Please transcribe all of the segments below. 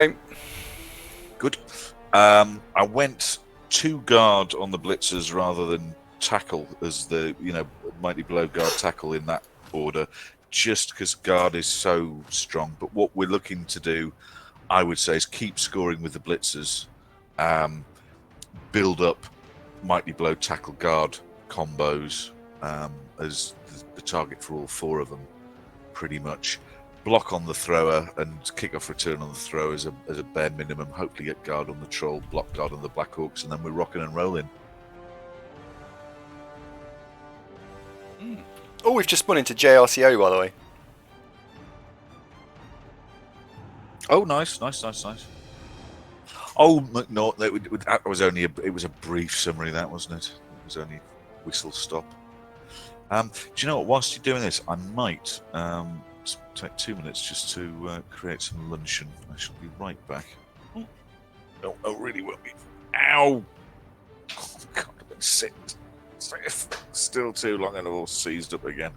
Okay. Good. I went to guard on the blitzers rather than tackle as the mighty blow guard tackle in that order, just because guard is so strong. But what we're looking to do, I would say, is keep scoring with the blitzers, build up mighty blow tackle guard combos as the target for all four of them, pretty much. Block on the thrower and kick off return on the throw as a bare minimum. Hopefully get guard on the troll, block guard on the Black Hawks, and then we're rocking and rolling. Oh, we've just spun into JRCO, by the way. Oh, nice. Oh no, that was only it was a brief summary. That wasn't it? It was only whistle stop. Do you know what? Whilst you're doing this, I might take 2 minutes just to create some luncheon. I shall be right back. No, really won't be. Ow! Oh, God, I've been sitting still too long and all seized up again.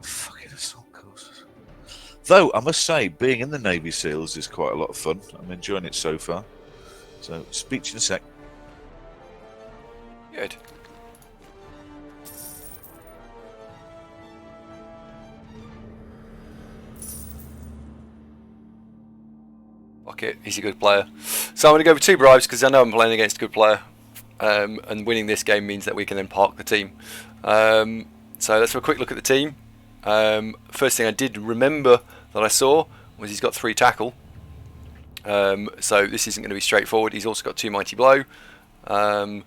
Fucking assault courses. Though, I must say, being in the Navy SEALs is quite a lot of fun. I'm enjoying it so far. So, speak to you in a sec. Good. Fuck it, he's a good player. So I'm going to go for 2 bribes because I know I'm playing against a good player. And winning this game means that we can then park the team. So let's have a quick look at the team. First thing I did remember that I saw was he's got 3 tackle. So this isn't going to be straightforward. He's also got 2 mighty blow. And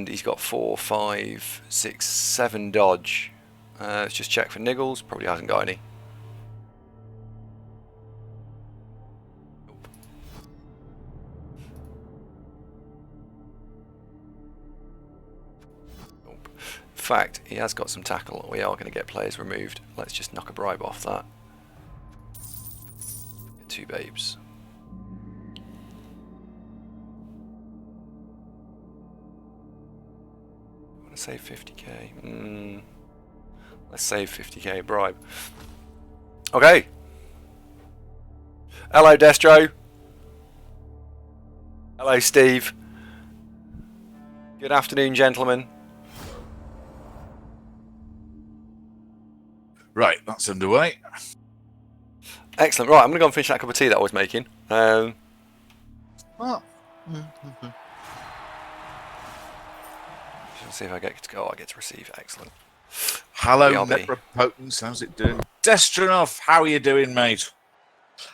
he's got 4, 5, 6, 7 dodge. Let's just check for niggles. Probably hasn't got any. In fact, he has got some tackle. We are going to get players removed. Let's just knock a bribe off that. Get 2 babes. I want to save 50k. Let's save 50k bribe. Okay. Hello, Destro. Hello, Steve. Good afternoon, gentlemen. Right, that's underway. Excellent. Right, I'm going to go and finish that cup of tea that I was making. Oh. Let's see if I get to go. I get to receive. Excellent. Hello, Necropotence. How's it doing? Destronov, how are you doing, mate?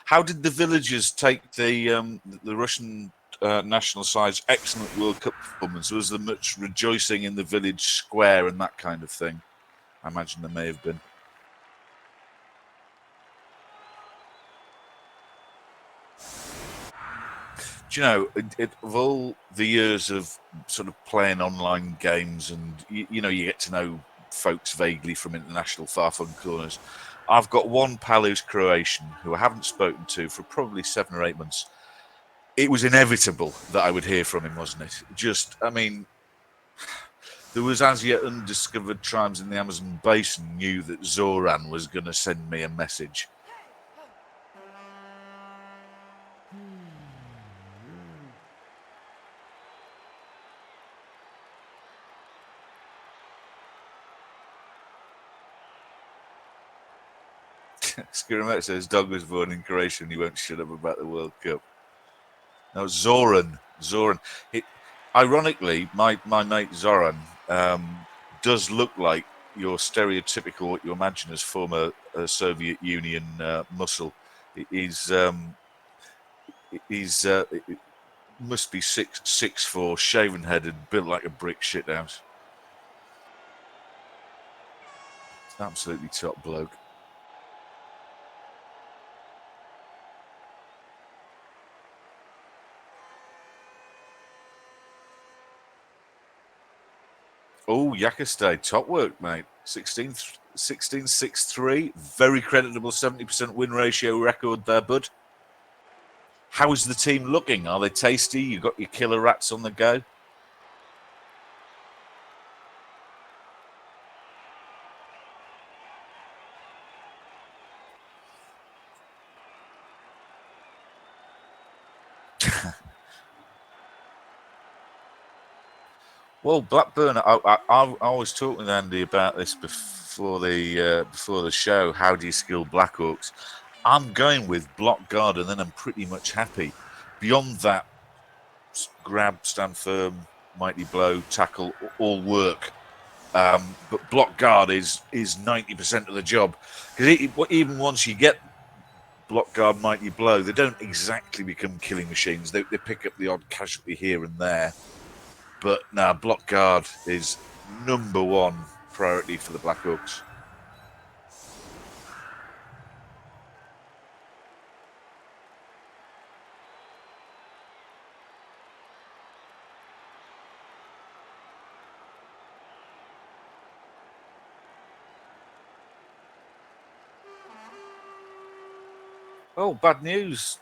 How did the villagers take the Russian national side's excellent World Cup performance? Was there much rejoicing in the village square and that kind of thing? I imagine there may have been. Do you know, of all the years of sort of playing online games and, you get to know folks vaguely from international far-flung corners, I've got one pal who's Croatian who I haven't spoken to for probably 7 or 8 months. It was inevitable that I would hear from him, wasn't it? There was as yet undiscovered tribes in the Amazon basin knew that Zoran was going to send me a message. Skiramet says dog was born in Croatia and he won't shut up about the World Cup. No, Zoran. Ironically, my mate Zoran does look like your stereotypical, what you imagine as former Soviet Union muscle. He's must be 6'4", shaven-headed, built like a brick shithouse. Absolutely top bloke. Oh, Yakastay, top work, mate. 16-6-3, very creditable 70% win ratio record there, bud. How is the team looking? Are they tasty? You got your killer rats on the go? Well, Blackburn, I was talking with Andy about this before the show. How do you skill Blackhawks? I'm going with block guard, and then I'm pretty much happy. Beyond that, grab, stand firm, mighty blow, tackle, all work. But block guard is 90% of the job, because even once you get block guard, mighty blow, they don't exactly become killing machines. They pick up the odd casualty here and there. But now, block guard is number one priority for the Blackhawks. Oh, bad news.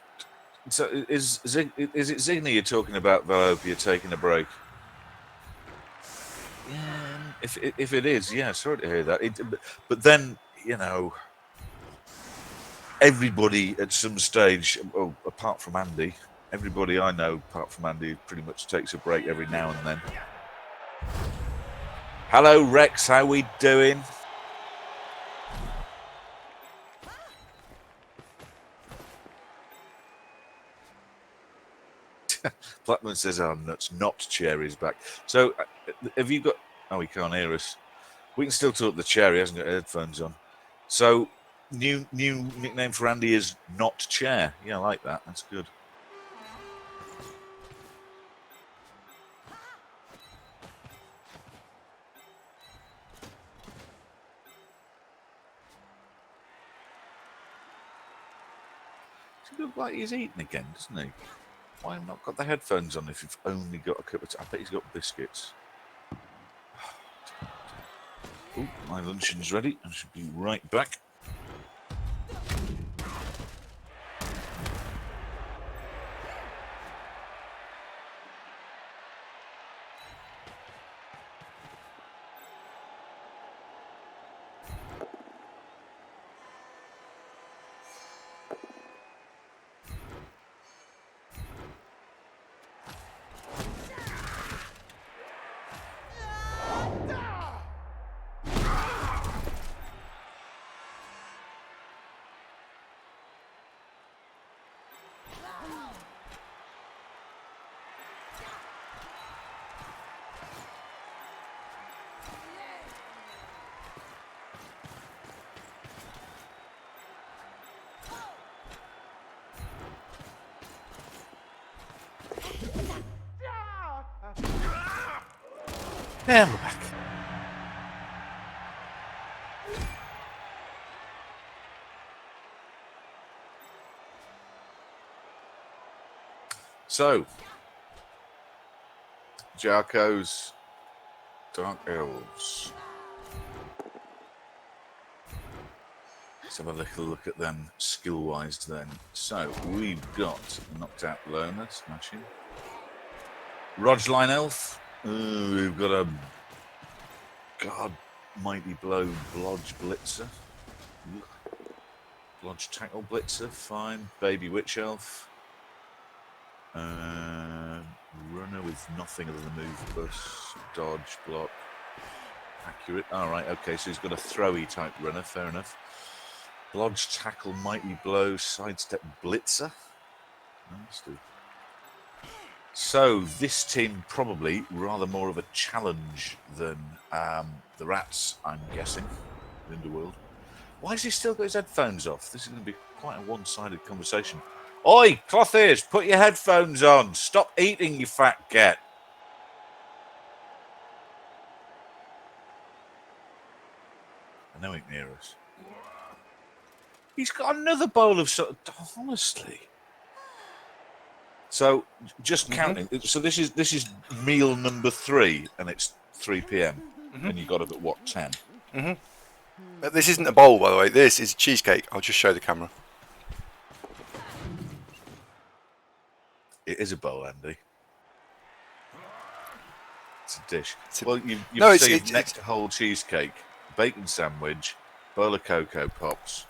So is it Zigny you're talking about, Valopia, taking a break? Yeah, if it is, yeah, sorry to hear that. But then, everybody at some stage, well, apart from Andy, everybody I know, apart from Andy, pretty much takes a break every now and then. Hello, Rex. How we doing? Blackman says, "Oh, nuts! Not Cherry's back." So, have you got? Oh, he can't hear us. We can still talk. The Cherry hasn't got headphones on. So, new nickname for Andy is Not Chair. Yeah, I like that. That's good. He looks like he's eating again, doesn't he? Why have I not got the headphones on if you've only got a cup of tea? I bet he's got biscuits. Oh, my luncheon's ready. I should be right back. And we're back. So, JRCO's Dark Elves. Let's have a little look at them skill-wise then. So, we've got knocked out Loner, smashing. Rodgeline Elf. We've got a God Mighty Blow Blodge Blitzer. Blodge Tackle Blitzer, fine. Baby Witch Elf. Runner with nothing other than move, plus, dodge, block, accurate. All right, okay, so he's got a throwy type runner, fair enough. Blodge, tackle, mighty blow, sidestep, blitzer. Nice, dude. So this team probably rather more of a challenge than the Rats, I'm guessing, in the world. Why has he still got his headphones off? This is going to be quite a one-sided conversation. Oi, cloth ears, put your headphones on. Stop eating, you fat cat. I know he can hear us. He's got another bowl of honestly. So just counting. So this is meal number 3, and it's 3 p.m. And you got up at what, 10? This isn't a bowl, by the way. This is cheesecake. I'll just show the camera. It is a bowl, Andy. It's a dish. You've No, saved next whole cheesecake, bacon sandwich, bowl of Cocoa Pops.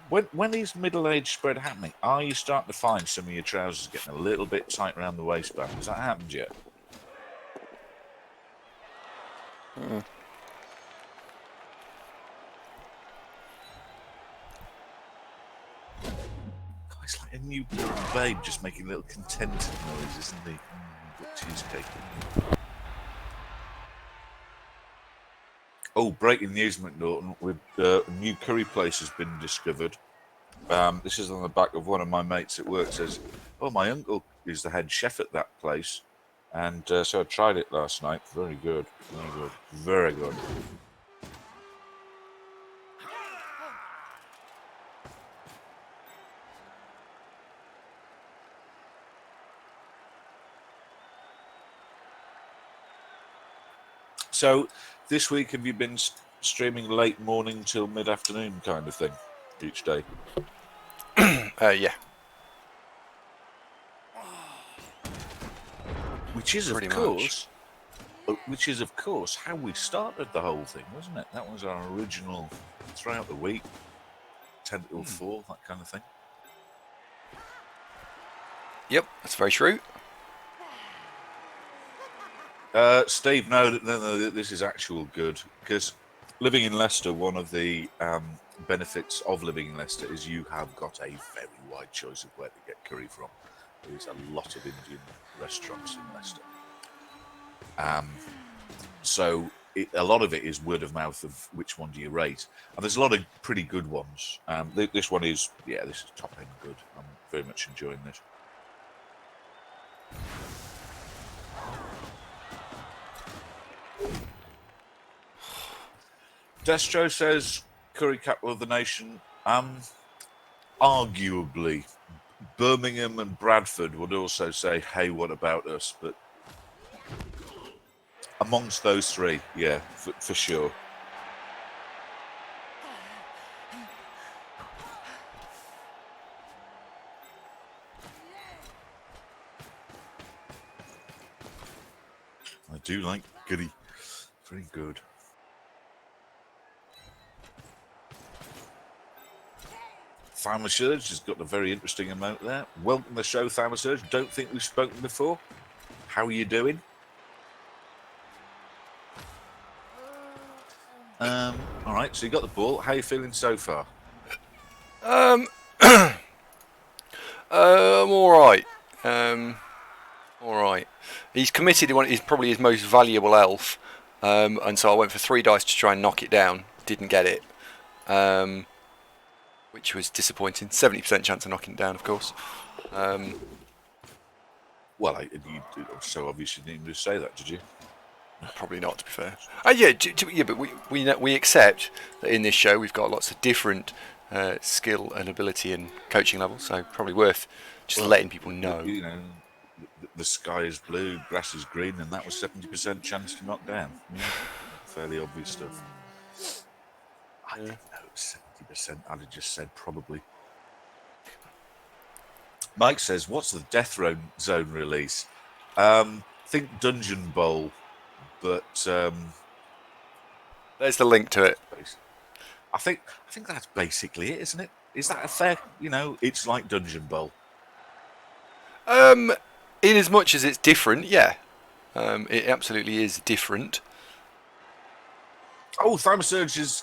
When is middle age spread happening? Are you starting to find some of your trousers getting a little bit tight around the waistband? Has that happened yet? Mm. God, it's like a newborn babe just making little contented noises, isn't he? Got cheesecake. Oh, breaking news, McNaughton. With a new curry place has been discovered. This is on the back of one of my mates at work. Says, "Oh, my uncle is the head chef at that place, and so I tried it last night. Very good, very good, very good." So, this week have you been streaming late morning till mid-afternoon kind of thing each day? Yeah. Which is, Pretty of much. course, how we started the whole thing, wasn't it? That was our original throughout the week, 10 till 4, that kind of thing. Yep, that's very true. Steve, no, this is actual good, because living in Leicester, one of the benefits of living in Leicester is you have got a very wide choice of where to get curry from. There's a lot of Indian restaurants in Leicester. So a lot of it is word of mouth of which one do you rate. And there's a lot of pretty good ones. This one is, this is top end good. I'm very much enjoying this. Destro says, curry capital of the nation. Arguably, Birmingham and Bradford would also say, hey, what about us? But amongst those three, yeah, for sure. I do like curry. Very good. Thaumasurge has got a very interesting amount there. Welcome to the show, Thaumasurge. Don't think we've spoken before. How are you doing? All right, so you got the ball. How are you feeling so far? I'm all right. All right. He's committed to one. He's probably his most valuable elf, and so I went for 3 dice to try and knock it down. Didn't get it, which was disappointing. 70% chance of knocking it down, of course. Well, you so obviously didn't even say that, did you? Probably not, to be fair. Yeah, but we accept that in this show we've got lots of different skill and ability and coaching levels, so probably worth just letting people know. You know, the sky is blue, grass is green, and that was 70% chance to knock down. Yeah, fairly obvious stuff. I didn't know it was 70%. I'd have just said probably. Mike says, "What's the Death Zone release?" Think Dungeon Bowl, but There's the link to it. I think that's basically it, isn't it? Is that a fair? It's like Dungeon Bowl. In as much as it's different, yeah. It absolutely is different. Oh, Thaumasurge has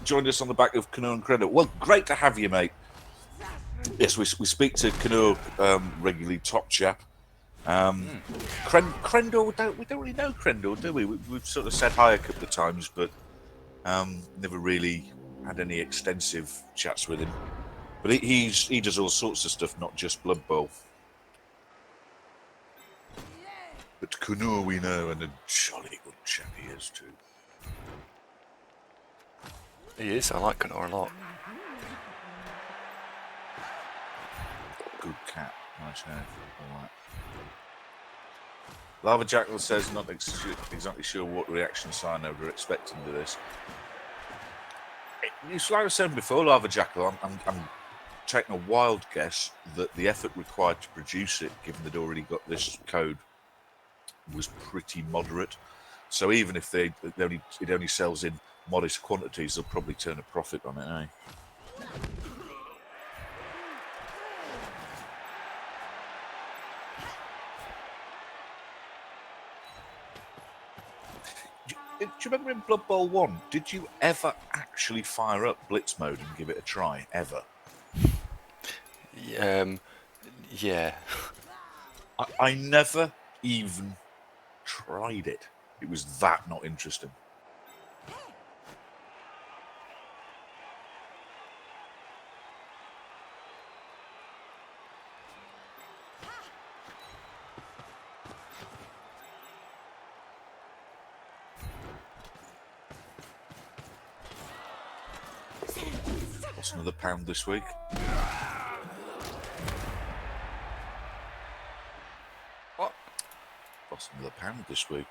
joined us on the back of Canoe and Credit. Well, great to have you, mate. Yes, we speak to Canoe regularly, top chap. Crendor, we don't really know Crendor, do we? We've sort of said hi a couple of times, but never really had any extensive chats with him. But he does all sorts of stuff, not just Blood Bowl. But Canoe we know, and a jolly good chap he is too. He is. I like Connor a lot. Good cat. Nice hair. All that. Lava Jackal says not exactly sure what reaction sign are expecting to this. Like I said before, Lava Jackal, I'm taking a wild guess that the effort required to produce it, given they'd already got this code, was pretty moderate. So even if it only sells in modest quantities, they'll probably turn a profit on it, eh? Do you remember in Blood Bowl 1, did you ever actually fire up Blitz mode and give it a try? Ever? Yeah. I never even tried it. It was that not interesting. What's another pound this week? What? What's another pound this week?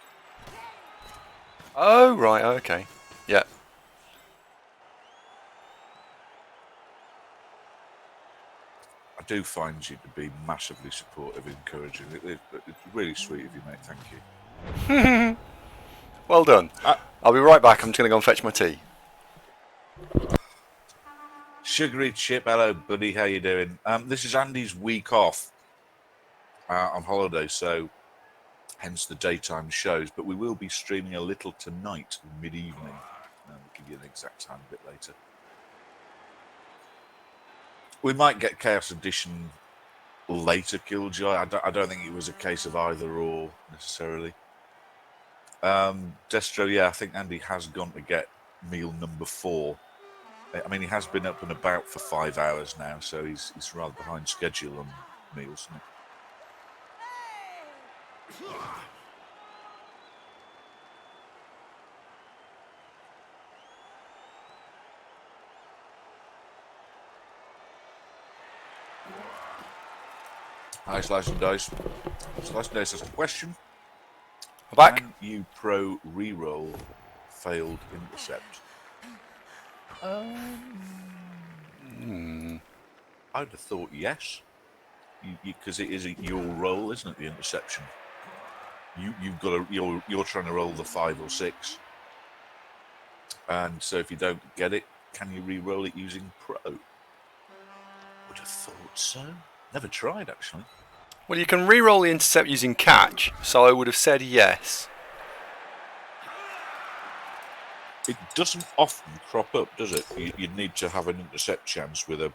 Oh, right, okay. Yeah. I do find you to be massively supportive, encouraging. It's really sweet of you, mate. Thank you. Well done. I'll be right back. I'm just going to go and fetch my tea. Sugary Chip, hello, buddy. How you doing? This is Andy's week off on holiday, so hence the daytime shows. But we will be streaming a little tonight, mid-evening. We'll give you an exact time a bit later. We might get Chaos Edition later, Killjoy. I don't think it was a case of either or necessarily. Destro, yeah, I think Andy has gone to get meal number 4. I mean, he has been up and about for 5 hours now, so he's rather behind schedule on meals, isn't he? Hi, Slice and Dice. Slice and Dice has a question. I'm back. Can you pro reroll failed intercept? I'd have thought yes, because it is your roll, isn't it? The interception. You've got you're trying to roll the 5 or 6, and so if you don't get it, can you re-roll it using pro? Would have thought so. Never tried actually. Well, you can re-roll the intercept using catch, so I would have said yes. It doesn't often crop up, does it? You need to have an intercept chance with a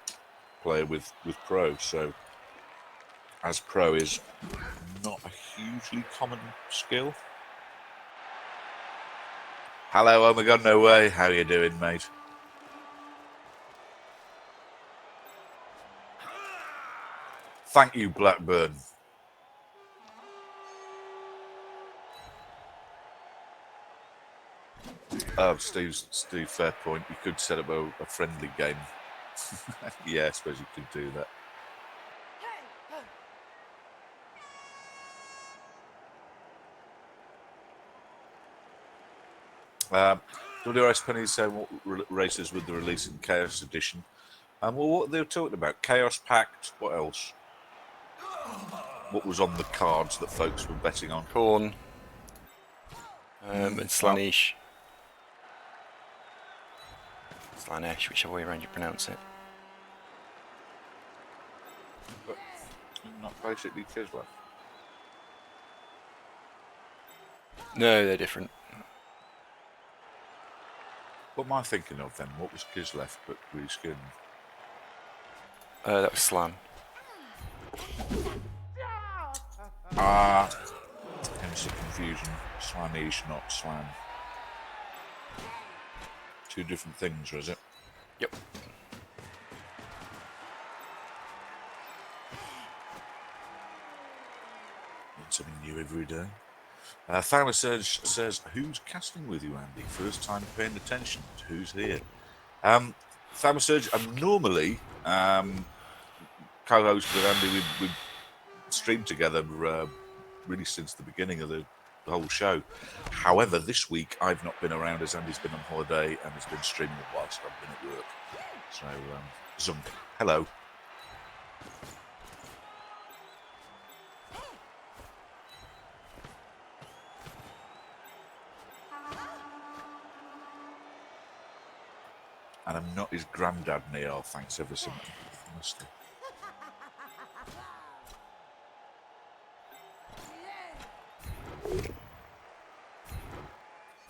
player with pro, so as pro is not a hugely common skill. Hello, oh my god, no way. How you doing, mate? Thank you, Blackburn. Steve, fair point. You could set up a friendly game. Yeah, I suppose you could do that. WRS Penny said what races with the release in Chaos Edition. Well, what they were talking about? Chaos Pact. What else? What was on the cards that folks were betting on? Corn. And Slaanesh. Slaanesh, whichever way around you pronounce it. But not basically Kislev. No, they're different. What am I thinking of then? What was Kislev but reskinned? That was Slan. Hence the confusion. Slaanesh, not Slan. 2 different things, was it? Yep. Learn something new every day. Thalasurge says, who's casting with you, Andy? First time paying attention to who's here. Thalasurge, I'm normally co-host with Andy. We've streamed together really since the beginning of the whole show. However, this week I've not been around as Andy's been on holiday and has been streaming whilst I've been at work. So, Zunk, hello. And I'm not his granddad, Neil. Thanks ever so much. Honestly.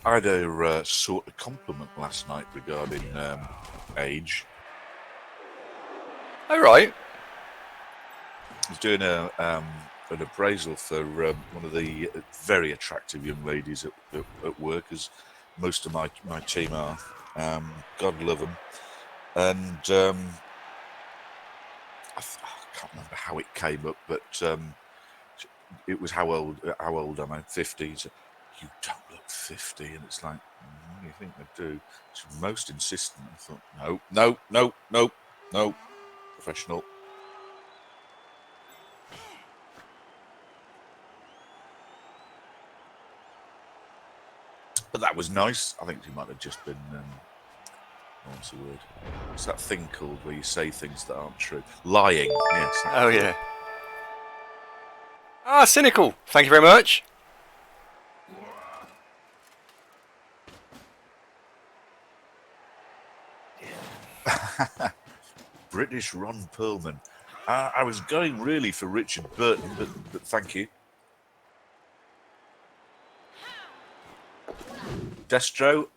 I had a sort of compliment last night regarding age. All right. I was doing an appraisal for one of the very attractive young ladies at work, as most of my team are. God love them. And I can't remember how it came up, but it was how old am I? 50. So, you don't look 50, and it's like, what do you think I do? She's most insistent. I thought, no, professional. But that was nice. I think she might have just been. What's the word? What's that thing called where you say things that aren't true? Lying. Yes. Oh yeah. Ah, cynical. Thank you very much. British Ron Perlman. I was going really for Richard Burton, but thank you. Destro.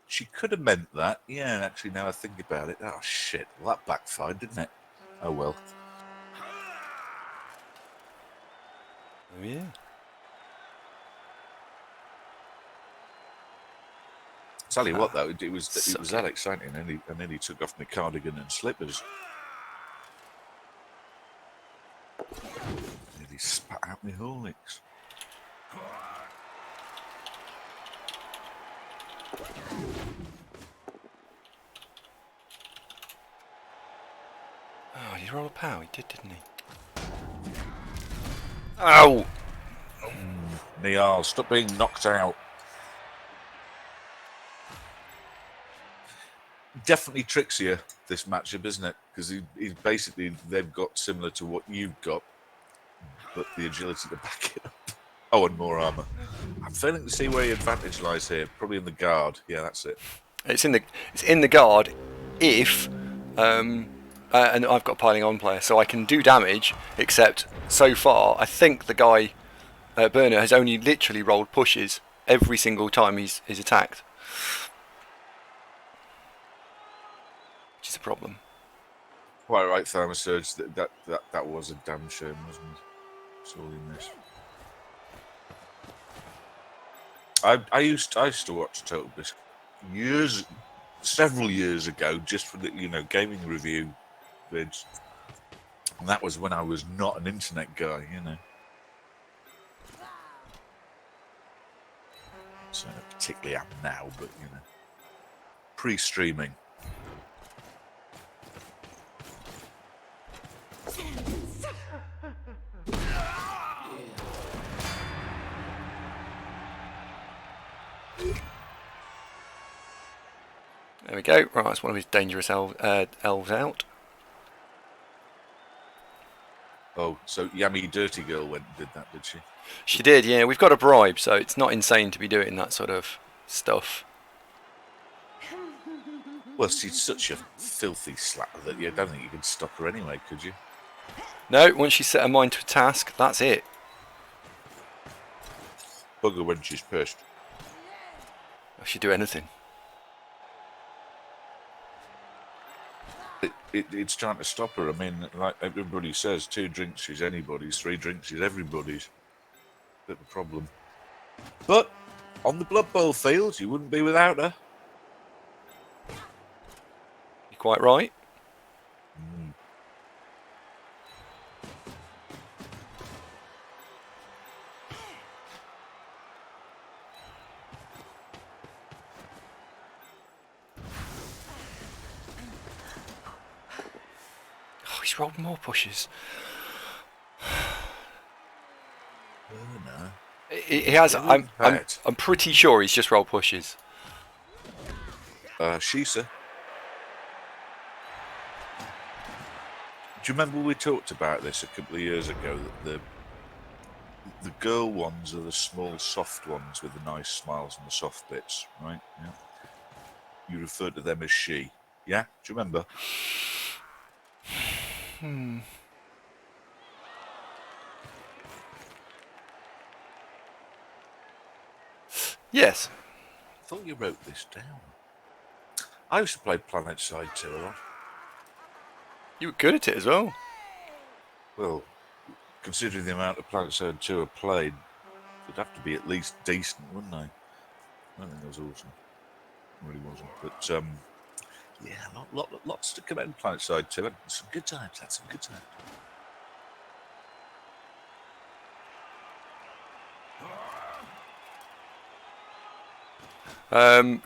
She could have meant that. Yeah, actually, now I think about it. Oh shit! Well, that backfired, didn't it? Oh well. Oh yeah. Tell you what, though, it was Suck that it. exciting, and then he took off my cardigan and slippers. Nearly spat out my Horlicks. Oh, he rolled a pow. He did, didn't he? Ow! Niall, stop being knocked out. Definitely trickier, this matchup, isn't it? Because he's basically, they've got similar to what you've got, but the agility to back it up. Oh, and more armour. I'm failing to see where the advantage lies here. Probably in the guard. Yeah, that's it. It's in the guard if and I've got a piling on player, so I can do damage. Except so far, I think the guy Burner has only literally rolled pushes every single time he's attacked, which is a problem. Quite right, Thermosurge. That was a damn shame, wasn't it? Sorry, miss. I used to watch Total Biscuit several years ago, just for the gaming review vids, and that was when I was not an internet guy, So I particularly am now, but pre-streaming. There we go. Right, that's one of his dangerous elves out. Oh, so Yummy Dirty Girl went and did that, did she? She did, yeah. We've got a bribe, so it's not insane to be doing that sort of stuff. Well, she's such a filthy slapper that I don't think you could stop her anyway, could you? No, once she set her mind to a task, that's it. Bugger when she's pissed. She'd do anything. It's trying to stop her. I mean, like everybody says, 2 drinks is anybody's, 3 drinks is everybody's. Bit of a problem. But on the Blood Bowl field, you wouldn't be without her. You're quite right. Oh, he's rolled more pushes. No. He has. I'm pretty sure he's just rolled pushes. Shisa. Do you remember we talked about this a couple of years ago? That the girl ones are the small, soft ones with the nice smiles and the soft bits, right? Yeah. You refer to them as she. Yeah? Do you remember? Yes. I thought you wrote this down. I used to play PlanetSide 2 a lot. You were good at it as well. Well, considering the amount of PlanetSide 2 I played, it'd have to be at least decent, wouldn't I? I don't think it was awesome. It really wasn't. But, yeah, lots to commend PlanetSide 2. Had some good times. Had some good times.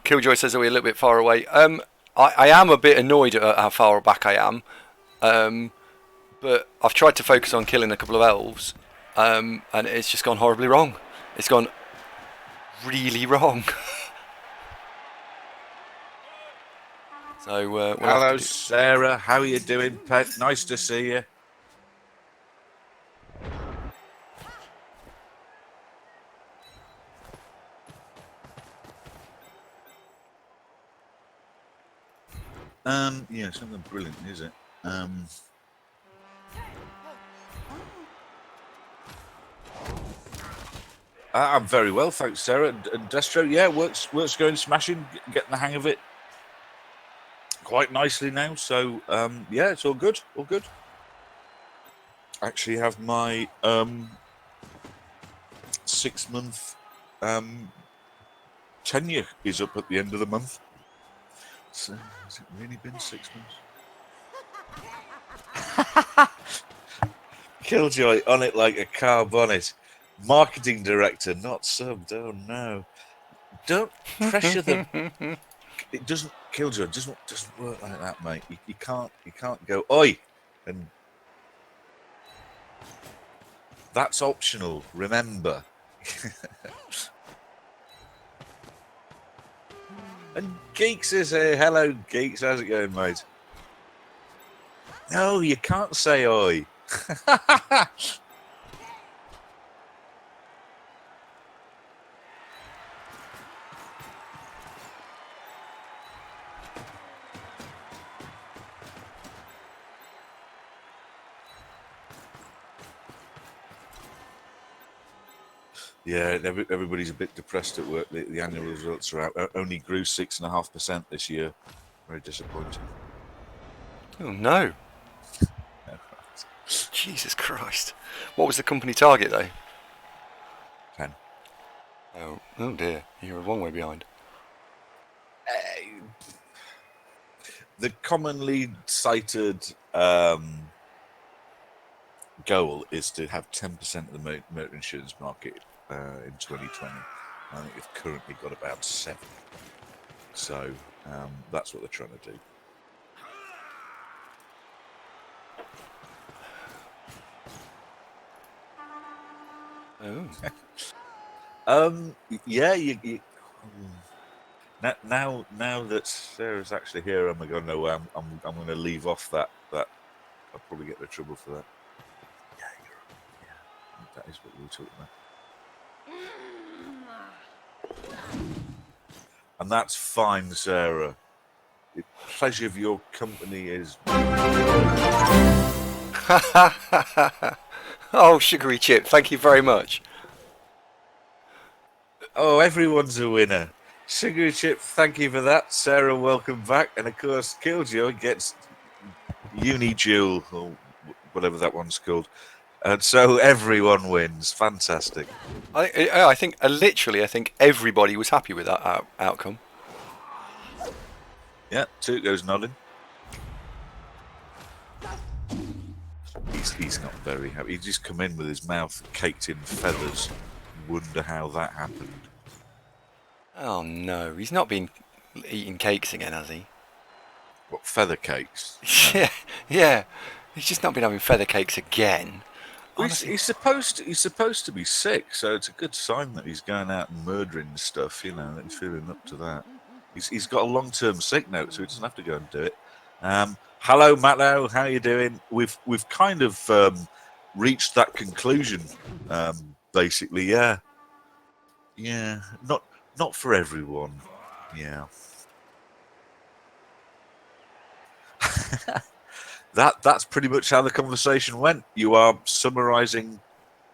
Killjoy says that we're a little bit far away. I am a bit annoyed at how far back I am. But I've tried to focus on killing a couple of elves, and it's just gone horribly wrong. It's gone really wrong. So we'll Hello, Sarah. How are you doing, pet? Nice to see you. Yeah, something brilliant, is it? I'm very well, thanks, Sarah. And Destro, yeah, work's going smashing, getting the hang of it quite nicely now. So, yeah, it's all good, all good. Actually, have my 6-month tenure is up at the end of the month. So, has it really been 6 months? Killjoy on it like a car bonnet. Marketing director, not subbed. Oh no! Don't pressure them. It doesn't. Killjoy doesn't work like that, mate. You can't go oi, and that's optional. Remember. And Geeks is here. Hello, Geeks. How's it going, mate? No, you can't say oi. Yeah, everybody's a bit depressed at work. The annual results are out. Only grew 6.5% this year. Very disappointing. Oh no! Jesus Christ! What was the company target though? 10. Oh dear! You're a long way behind. The commonly cited goal is to have 10% of the motor insurance market in 2020. I think we've currently got about 7. So that's what they're trying to do. Oh. Yeah, now that Sarah's actually here, I'm going to I'm going to leave off that. I'll probably get in trouble for that. Yeah, that is what we were talking about. And that's fine, Sarah. The pleasure of your company is. Oh, Sugary Chip, thank you very much. Oh, everyone's a winner. Sugary Chip, thank you for that. Sarah, welcome back. And of course, Killjoy gets Uni Jewel, or whatever that one's called. And so everyone wins. Fantastic. I think literally, I think everybody was happy with that outcome. Yeah, Tuco's nodding. He's not very happy. He's just come in with his mouth caked in feathers. Wonder how that happened. Oh no, he's not been eating cakes again, has he? What, feather cakes? No. Yeah. He's just not been having feather cakes again. Well, he's supposed to be sick, so it's a good sign that he's going out and murdering stuff. You know, that he's feeling up to that. He's got a long-term sick note, so he doesn't have to go and do it. Hello, Matto. How are you doing? We've kind of reached that conclusion, basically. Yeah. Not for everyone. Yeah. That's pretty much how the conversation went. You are summarising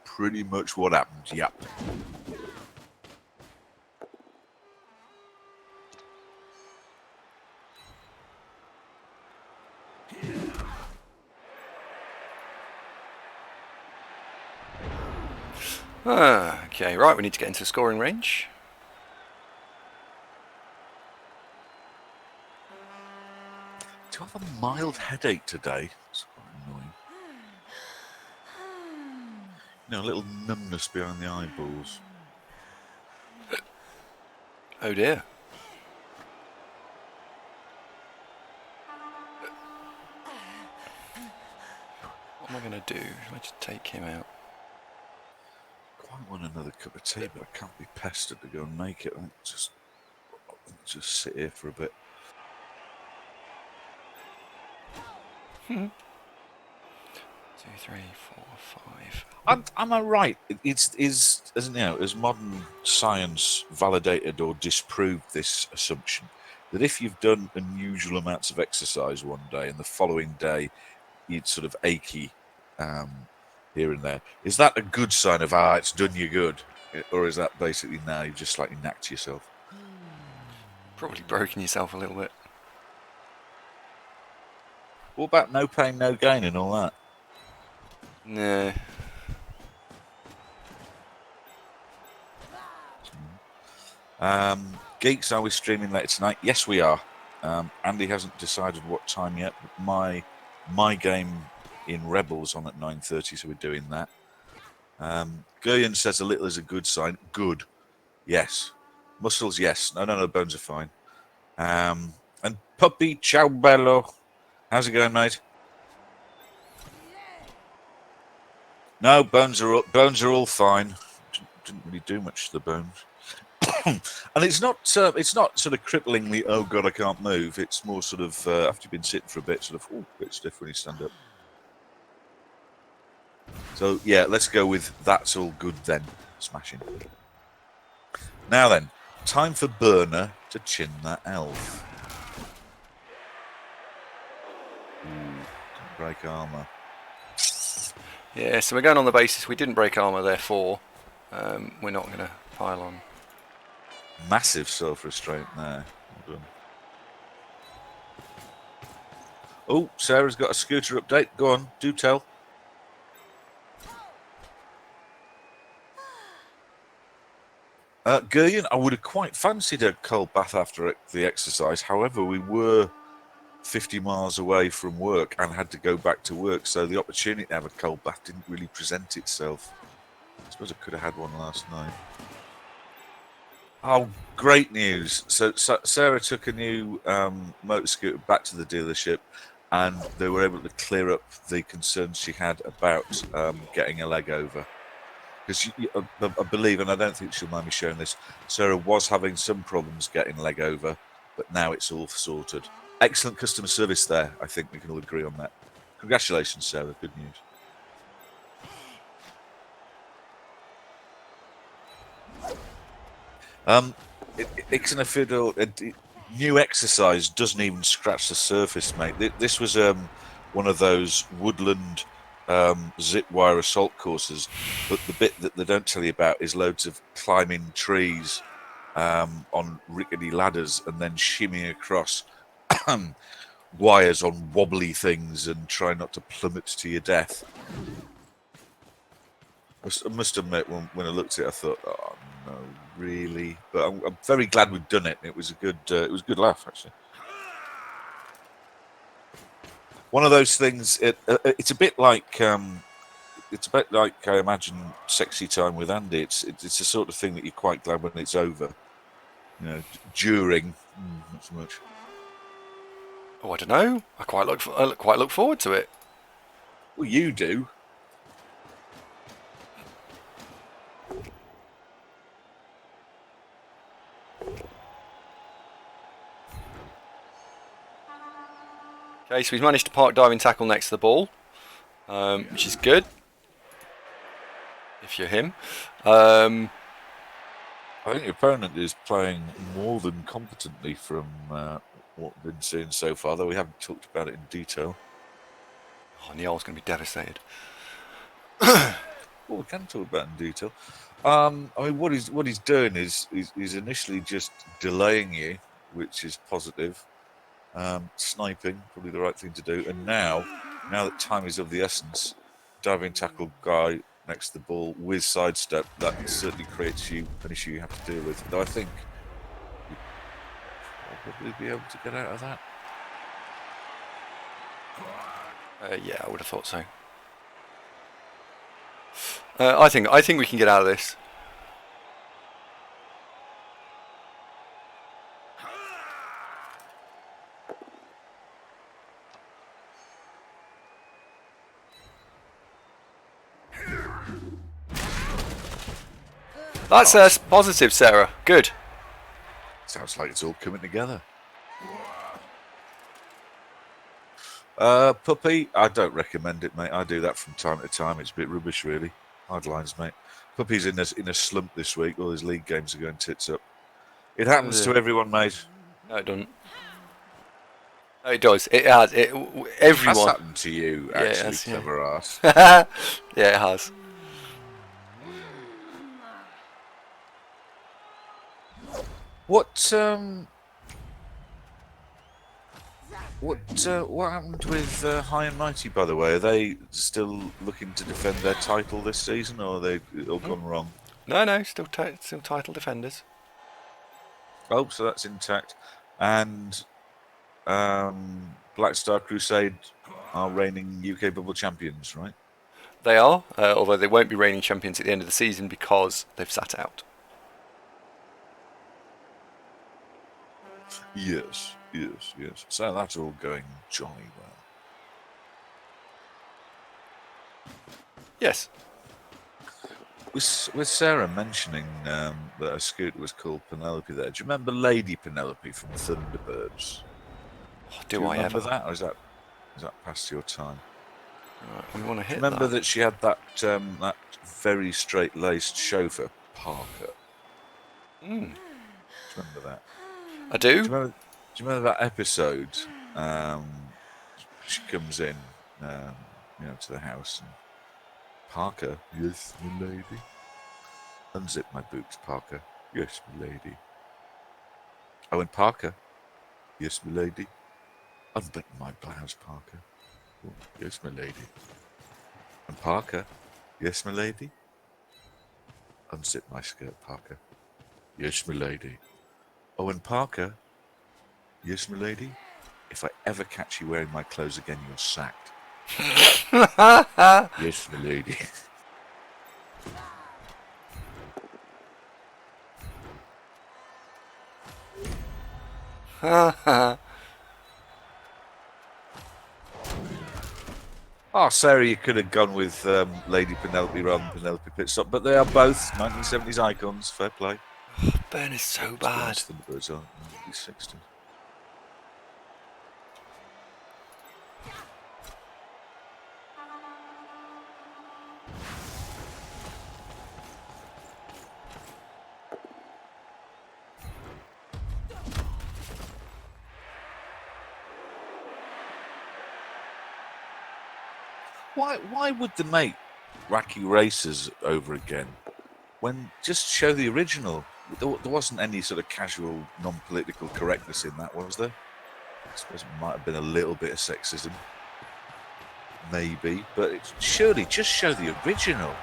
pretty much what happened. Yep. Okay, right, we need to get into scoring range. Do I have a mild headache today? It's quite annoying. You know, a little numbness behind the eyeballs. Oh dear. What am I going to do? Should I just take him out? Quite want another cup of tea, but I can't be pestered to go and make it. I'll just sit here for a bit. 2, 3, 4, 5. Am I right? Has modern science validated or disproved this assumption that if you've done unusual amounts of exercise one day and the following day you'd sort of achy here and there, is that a good sign of it's done you good, or is that basically now you've just slightly knacked yourself? Probably broken yourself a little bit. What about no pain, no gain and all that? No. Geeks, are we streaming later tonight? Yes, we are. Andy hasn't decided what time yet, but my game in Rebels on at 9:30, so we're doing that. Guryan says a little is a good sign. Good. Yes. Muscles, yes. No, bones are fine. And Puppy Ciao Bello. How's it going, mate? No, bones are all fine. Didn't really do much to the bones. And it's not sort of cripplingly, oh god, I can't move. It's more sort of after you've been sitting for a bit, sort of a bit stiff when you stand up. So yeah, let's go with that's all good then. Smashing. Now then, time for Burner to chin that elf. Ooh, didn't break armor. Yeah, so we're going on the basis we didn't break armor, therefore we're not going to pile on. Massive self-restraint there. Well done. Oh, Sarah's got a scooter update. Go on, do tell. Guryan, I would have quite fancied a cold bath after the exercise. However, we were 50 miles away from work and had to go back to work, so the opportunity to have a cold bath didn't really present itself. I suppose I could have had one last night. Oh, great news. So Sarah took a new motor scooter back to the dealership and they were able to clear up the concerns she had about getting a leg over. Because I believe, and I don't think she'll mind me sharing this, Sarah was having some problems getting leg over, but now it's all sorted. Excellent customer service there. I think we can all agree on that. Congratulations, Sarah. Good news. Ixanafiddle, new exercise doesn't even scratch the surface, mate. This was one of those woodland zip wire assault courses, but the bit that they don't tell you about is loads of climbing trees on rickety ladders and then shimmying across wires on wobbly things and try not to plummet to your death. I must admit, when I looked at it, I thought, oh no, really? But I'm very glad we'd done it. It was a good laugh, actually. One of those things. It's a bit like I imagine Sexy Time with Andy. It's the sort of thing that you're quite glad when it's over. You know, during, not so much. Oh, I don't know. I quite look forward to it. Well, you do. Okay, so he's managed to park diving tackle next to the ball, which is good. If you're him. I think your opponent is playing more than competently from what we've been seeing so far, though we haven't talked about it in detail. Oh, Niall's going to be devastated. Well, we can talk about it in detail. I mean, what he's doing is he's initially just delaying you, which is positive. Sniping, probably the right thing to do. And now that time is of the essence, diving tackle guy next to the ball with sidestep, that certainly creates an issue you have to deal with. Though I think you'd probably be able to get out of that. Yeah, I would have thought so. I think we can get out of this. That's positive, Sarah. Good. Sounds like it's all coming together. Puppy, I don't recommend it, mate. I do that from time to time. It's a bit rubbish, really. Hard lines, mate. Puppy's in a slump this week. All his league games are going tits up. It happens to everyone, mate. No, it doesn't. No, it does. It has. Everyone. That's happened to you, actually, clever ass. Yeah, it has. What happened with High and Mighty, by the way? Are they still looking to defend their title this season, or are they all gone wrong? No, still title defenders. Oh, so that's intact. And Black Star Crusade are reigning UK Bubble champions, right? They are, although they won't be reigning champions at the end of the season because they've sat out. Yes. So that's all going jolly well. Yes. With Sarah mentioning that her scooter was called Penelope there, do you remember Lady Penelope from Thunderbirds? Oh, Do you I remember ever? that, or is that past your time? Right, we want to hit Remember that. that she had that very straight-laced chauffeur, Parker? Do you remember that? I do. Do you remember that episode? She comes in, to the house, and Parker, yes, my lady. Unzip my boots, Parker. Yes, my lady. Oh, and Parker, yes, my lady. Unbutton my blouse, Parker. Oh, yes, my lady. And Parker, yes, my lady. Unzip my skirt, Parker. Yes, my lady. Oh, and Parker, yes, my lady. If I ever catch you wearing my clothes again, you're sacked. Yes, my lady. Oh, Sarah, you could have gone with Lady Penelope rather than Penelope Pitstop, but they are both 1970s icons. Fair play. Ben is so bad. Thunderbirds are 1960s. Why would they make Wacky Racers over again when just show the original? There wasn't any sort of casual, non-political correctness in that, was there? I suppose it might have been a little bit of sexism, maybe, but surely just show the original.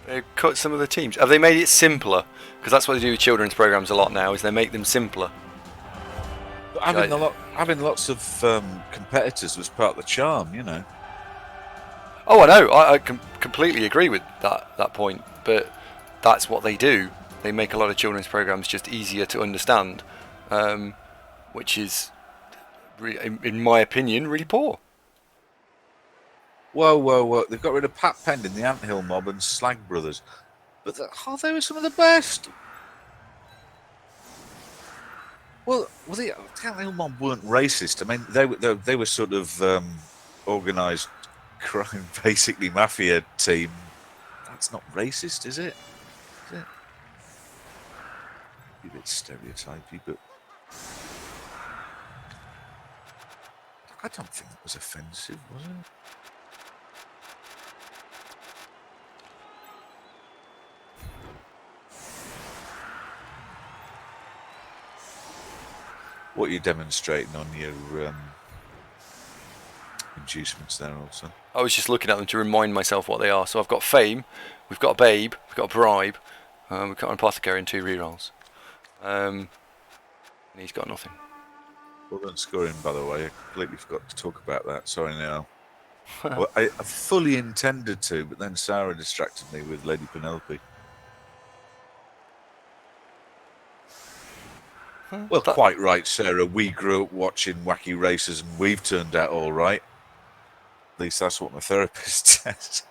They cut some of the teams. Have they made it simpler? Because that's what they do with children's programs a lot now. Is they make them simpler. But having lots of competitors was part of the charm, you know. Oh, I know. I completely agree with that point. But that's what they do. They make a lot of children's programs just easier to understand, which is, in my opinion, really poor. Whoa. They've got rid of Pat Pending, the Anthill Mob, and Slag Brothers. But they were some of the best. Well, the Anthill Mob weren't racist. I mean, they were sort of organised crime, basically mafia team. That's not racist, is it? Is it? A bit stereotypy, but I don't think it was offensive, was it? What are you demonstrating on your inducements there, also? I was just looking at them to remind myself what they are. So I've got Fame, we've got a Babe, we've got a Bribe, we've got an Apothecary and 2 rerolls. And he's got nothing. Well done scoring, by the way. I completely forgot to talk about that. Sorry now. Well, I fully intended to, but then Sarah distracted me with Lady Penelope. Well, quite right, Sarah. We grew up watching Wacky Races and we've turned out all right. At least that's what my therapist says.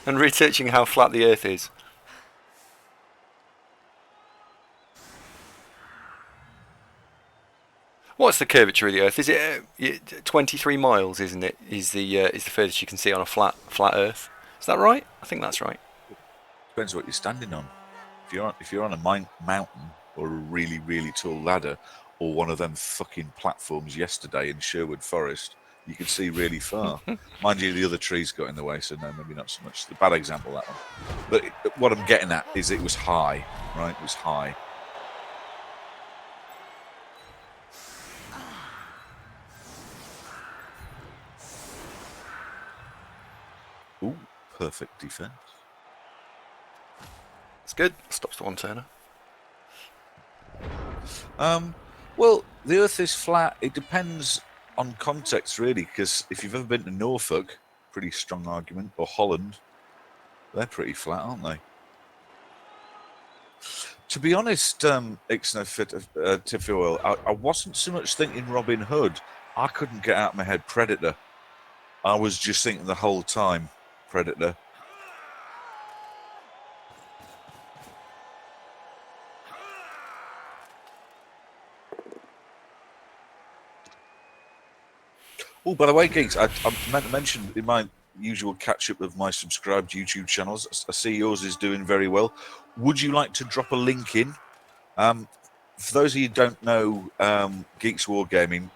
And researching how flat the Earth is. What's the curvature of the Earth? Is it 23 miles? Isn't it? Is the furthest you can see on a flat Earth? Is that right? I think that's right. Depends what you're standing on. If you're on a mountain or a really, really tall ladder, or one of them fucking platforms yesterday in Sherwood Forest, you can see really far. Mind you, the other trees got in the way, so no, maybe not so much. The bad example, that one. But what I'm getting at is it was high, right? It was high. Ooh, perfect defense. That's good. Stops the one turner. Well, the Earth is flat. It depends on context, really, because if you've ever been to Norfolk, pretty strong argument, or Holland, they're pretty flat, aren't they? To be honest, Tiffy Oil, I wasn't so much thinking Robin Hood. I couldn't get out of my head Predator. I was just thinking the whole time Predator. Oh, by the way, Geeks, I meant to mention in my usual catch-up of my subscribed YouTube channels, I see yours is doing very well. Would you like to drop a link in? For those of you who don't know, Geeks Wargaming,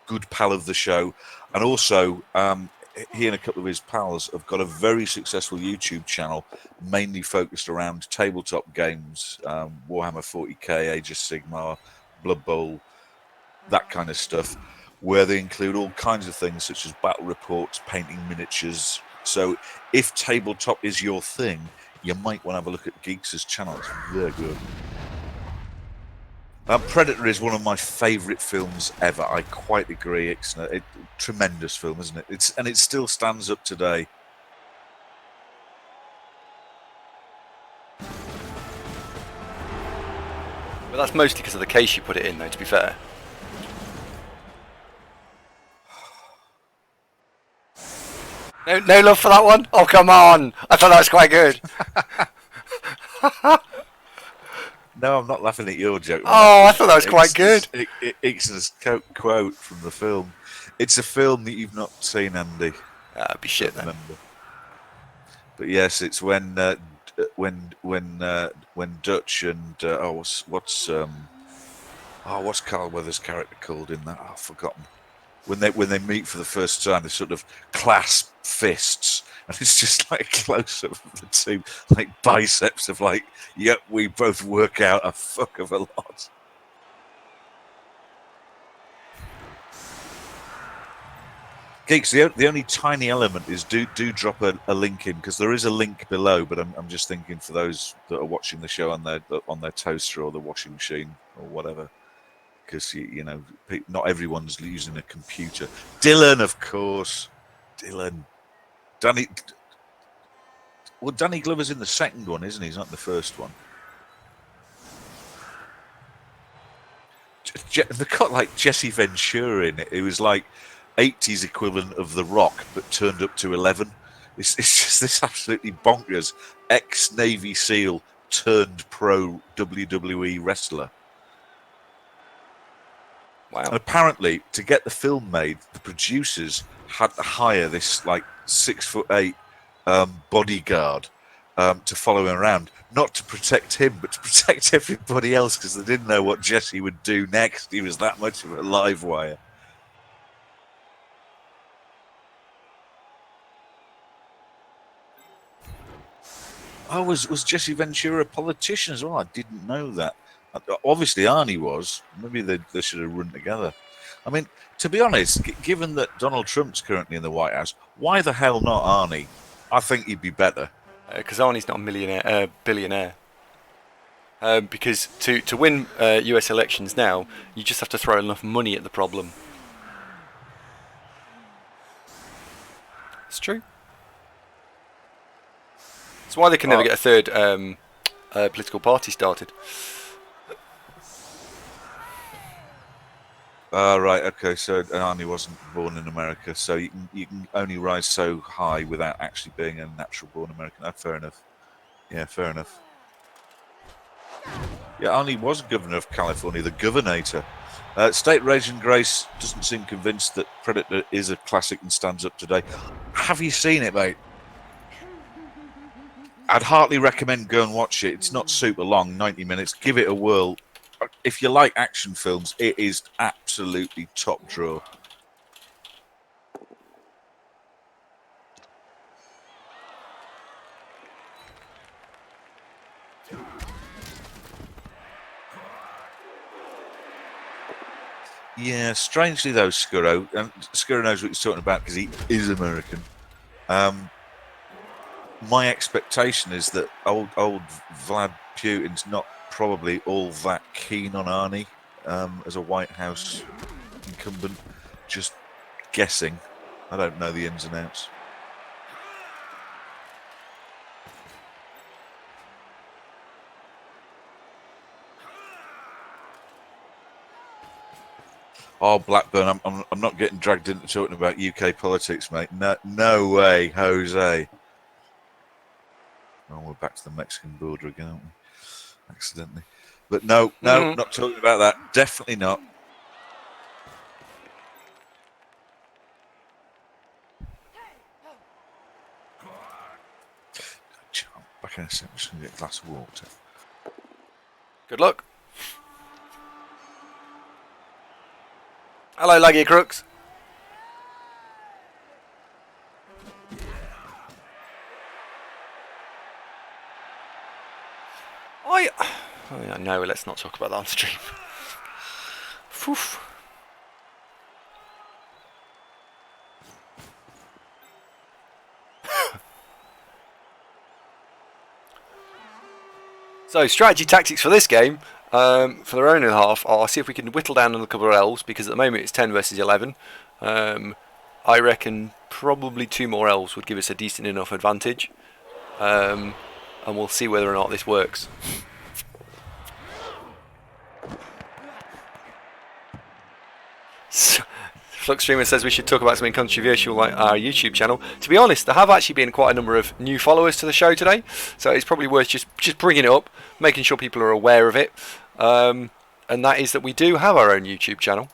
good pal of the show, and also he and a couple of his pals have got a very successful YouTube channel, mainly focused around tabletop games, Warhammer 40k, Age of Sigmar, Blood Bowl, that kind of stuff, where they include all kinds of things such as battle reports, painting miniatures. So if tabletop is your thing, you might want to have a look at Geeks' channel. It's very good. Predator is one of my favourite films ever. I quite agree. It's a tremendous film, isn't it? And it still stands up today. But that's mostly because of the case you put it in, though, to be fair. No love for that one? Oh, come on! I thought that was quite good. No, I'm not laughing at your joke. Oh, I thought that was quite good. Ixon's quote from the film. It's a film that you've not seen, Andy. That'd be shit then. Remember. But yes, it's when Dutch and what's Carl Weathers' character called in that? I've forgotten. When they meet for the first time, they sort of clasp fists, and it's just like a close up of the two like biceps of like, yep, we both work out a fuck of a lot. Geeks, the only tiny element is do drop a link in, because there is a link below, but I'm just thinking for those that are watching the show on their toaster or the washing machine or whatever, because you know not everyone's using a computer. Dylan, of course, Dylan, Danny. Well, Danny Glover's in the second one, isn't he? He's not in the first one. They've got like Jesse Ventura in it. It was like 80s equivalent of The Rock, but turned up to 11. It's just this absolutely bonkers ex-Navy SEAL turned pro WWE wrestler. Wow. And apparently, to get the film made, the producers had to hire this like 6'8" bodyguard to follow him around, not to protect him, but to protect everybody else, because they didn't know what Jesse would do next. He was that much of a live wire. Oh, was Jesse Ventura a politician as well? I didn't know that. Obviously, Arnie was. Maybe they should have run together. I mean, to be honest, given that Donald Trump's currently in the White House, why the hell not Arnie? I think he'd be better. Because Arnie's not a billionaire. Because to win US elections now, you just have to throw enough money at the problem. It's true. It's why they can never get a third political party started. Right, okay, so Arnie wasn't born in America, so you can only rise so high without actually being a natural born American. Fair enough. Yeah, fair enough. Yeah, Arnie was governor of California, the governator. State Raging Grace doesn't seem convinced that Predator is a classic and stands up today. Have you seen it, mate? I'd heartily recommend go and watch it. It's not super long, 90 minutes. Give it a whirl. If you like action films, it is absolutely top drawer. Yeah, strangely though, Scurro, and Scurro knows what he's talking about because he is American. My expectation is that old Vlad Putin's not probably all that keen on Arnie as a White House incumbent. Just guessing. I don't know the ins and outs. Oh, Blackburn, I'm not getting dragged into talking about UK politics, mate. No way, Jose. Oh, we're back to the Mexican border again, aren't we? Accidentally. But no, not talking about that. Definitely not. Back in a second, I'm just going to get a glass of water. Good luck. Hello, Laggy Crooks. Oh yeah, no, let's not talk about that on stream. Poof. So, strategy tactics for this game, for their own half, I'll see if we can whittle down on a couple of elves, because at the moment it's 10 versus 11. I reckon probably 2 more elves would give us a decent enough advantage. And we'll see whether or not this works. Flux Streamer says we should talk about something controversial like our YouTube channel. To be honest, there have actually been quite a number of new followers to the show today, so it's probably worth just bringing it up, making sure people are aware of it. And that is that we do have our own YouTube channel.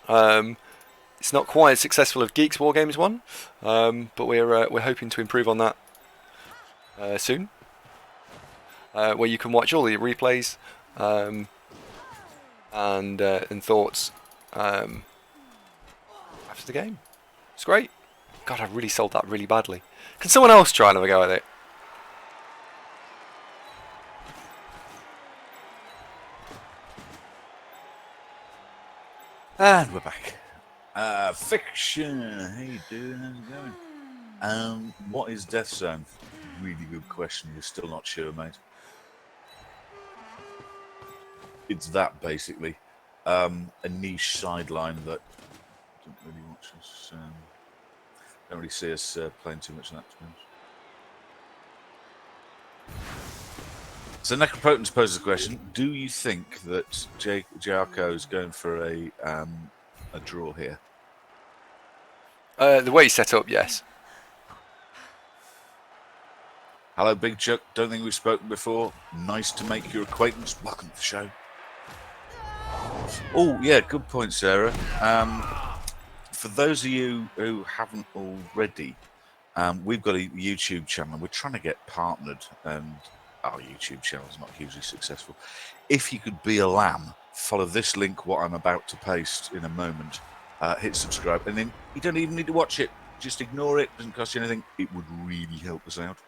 It's not quite as successful as Geeks War Games one, but we're hoping to improve on that soon. Where you can watch all the replays and thoughts after the game. It's great. God, I really sold that really badly. Can someone else try and have a go at it? And we're back. Fiction. How you doing? How's it going? What is Death Zone? Really good question. We're still not sure, mate. It's that basically. A niche sideline that don't really watch us. Don't really see us playing too much of that, to be honest. So Necropotence poses a question: do you think that JRCO is going for a draw here? The way it's set up, yes. Hello, Big Chuck. Don't think we've spoken before. Nice to make your acquaintance. Welcome to the show. Oh, yeah, good point, Sarah. For those of you who haven't already, We've got a YouTube channel. We're trying to get partnered, and our YouTube channel is not hugely successful. If you could be a lamb, follow this link, what I'm about to paste in a moment. Hit subscribe, and then you don't even need to watch it. Just ignore it. Doesn't cost you anything. It would really help us out.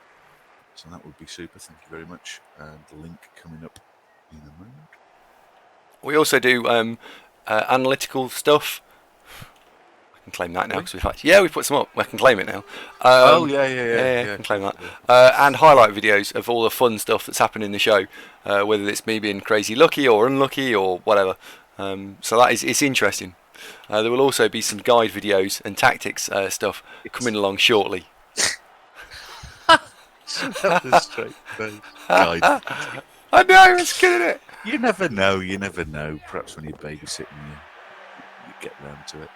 So that would be super. Thank you very much. The link coming up in a moment. We also do analytical stuff. I can claim that now because we put some up. I can claim it now. Yeah. I can claim that. And highlight videos of all the fun stuff that's happened in the show, whether it's me being crazy lucky or unlucky or whatever. So it's interesting. There will also be some guide videos and tactics stuff coming along shortly. That was straight face. Guide. I know, it's good, isn't it? You never know. You never know. Perhaps when you're babysitting, you get round to it.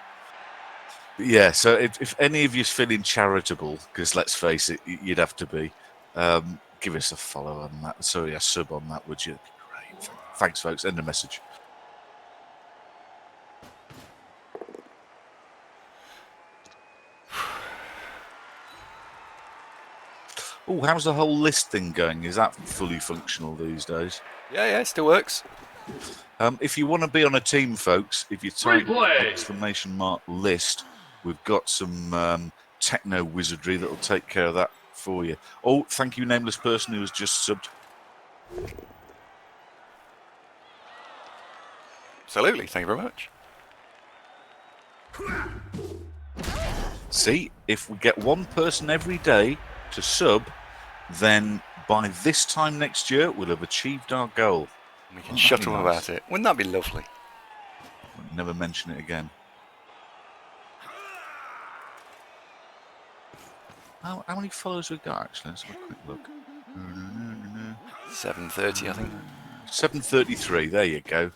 But yeah. So if any of you's feeling charitable, because let's face it, you'd have to be, give us a follow on that. Sorry, a sub on that, would you? That'd be great. Thanks, folks. End of message. Oh, how's the whole list thing going? Is that fully functional these days? Yeah, it still works. If you want to be on a team, folks, if you type !list, we've got some techno wizardry that'll take care of that for you. Oh, thank you, nameless person who has just subbed. Absolutely, thank you very much. See, if we get one person every day to sub, then by this time next year, we'll have achieved our goal. We can shut them about it. Wouldn't that be lovely? I'll never mention it again. How many followers we've got, actually? Let's have a quick look. 730, I think. 733, there you go.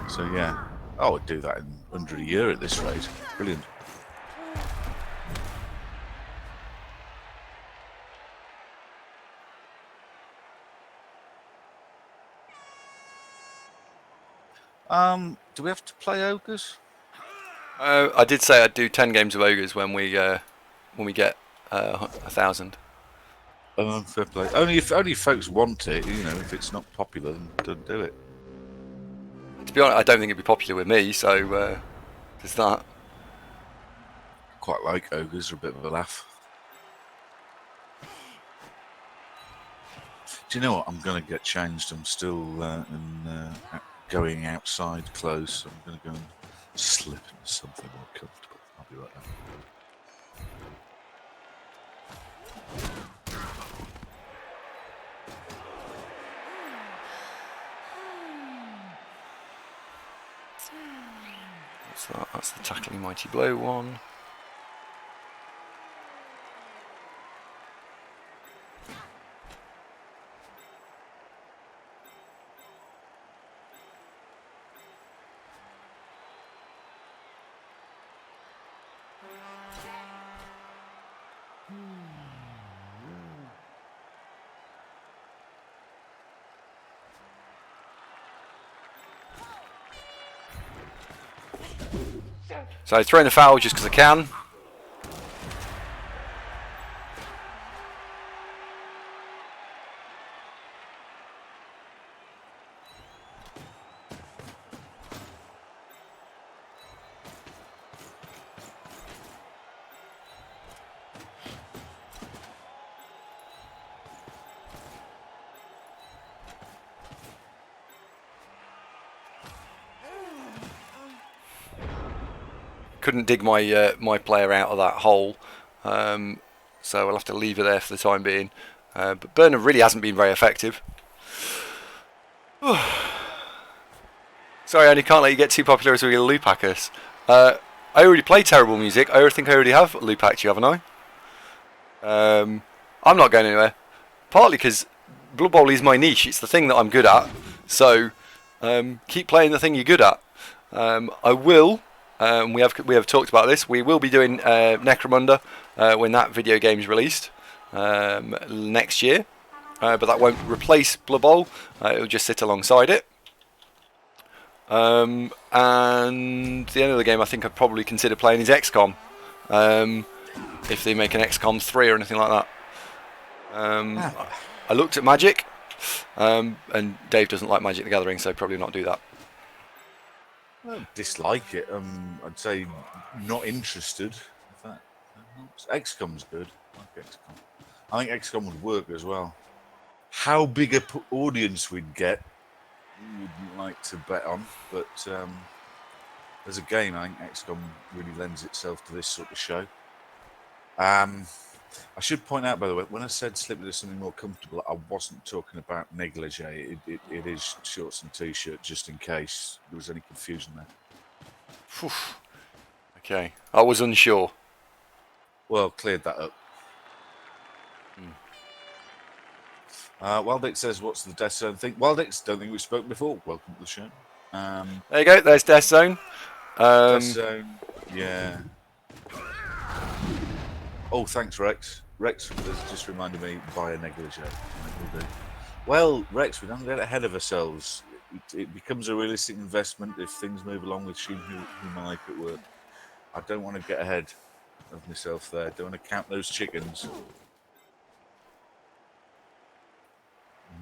So, yeah. Oh, I'd do that in under a year at this rate. Brilliant. Do we have to play ogres? I did say I'd do 10 games of ogres when we get 1,000. Fair play. Only if folks want it, you know. If it's not popular, then don't do it. To be honest, I don't think it'd be popular with me, so there's that. Quite like ogres, are a bit of a laugh. Do you know what? I'm going to get changed. I'm still going outside clothes, so I'm going to go and slip into something more comfortable. I'll be right back. What's that? That's the tackling mighty blow one. So throwing the foul just because I can. Couldn't dig my player out of that hole, so I'll have to leave it there for the time being. But Burner really hasn't been very effective. Sorry, I only can't let you get too popular as we loop hack us. I already play terrible music. I think I already have loop hacked you, haven't I? I'm not going anywhere. Partly because Blood Bowl is my niche. It's the thing that I'm good at. So keep playing the thing you're good at. I will. We have talked about this. We will be doing Necromunda when that video game is released next year, but that won't replace Blood Bowl. It'll just sit alongside it. And the end of the game I think I'd probably consider playing is XCOM. if they make an XCOM 3 or anything like that. Ah, I looked at Magic, and Dave doesn't like Magic the Gathering, so probably not do that. I don't dislike it. I'd say not interested. If that helps. XCOM's good. I like XCOM. I think XCOM would work as well. How big a audience we'd get, wouldn't like to bet on, but as a game, I think XCOM really lends itself to this sort of show. I should point out, by the way, when I said slip into something more comfortable, I wasn't talking about negligee. It is shorts and t-shirt, just in case there was any confusion there. Whew. Okay, I was unsure. Well, cleared that up. Wildix says, "What's the Death Zone thing?" Wildix, don't think we've spoken before. Welcome to the show. There you go. There's Death Zone. Death Zone, yeah. Oh, thanks, Rex. Rex has just reminded me buy a negligee. Well, Rex, we don't get ahead of ourselves. It becomes a realistic investment if things move along with Sheen who might at work. I don't want to get ahead of myself there. Don't want to count those chickens.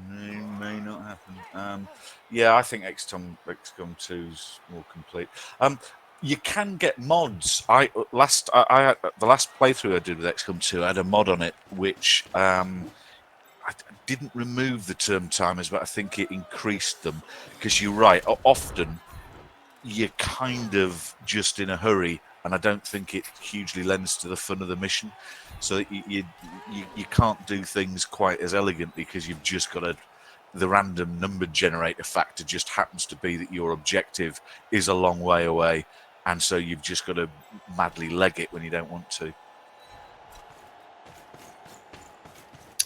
May not happen. Yeah, I think XCOM 2's more complete. You can get mods. The last playthrough I did with XCOM 2, I had a mod on it which I didn't remove the term timers, but I think it increased them because you're right. Often you're kind of just in a hurry, and I don't think it hugely lends to the fun of the mission. So you can't do things quite as elegantly because you've just got the random number generator factor just happens to be that your objective is a long way away, and so you've just got to madly leg it when you don't want to.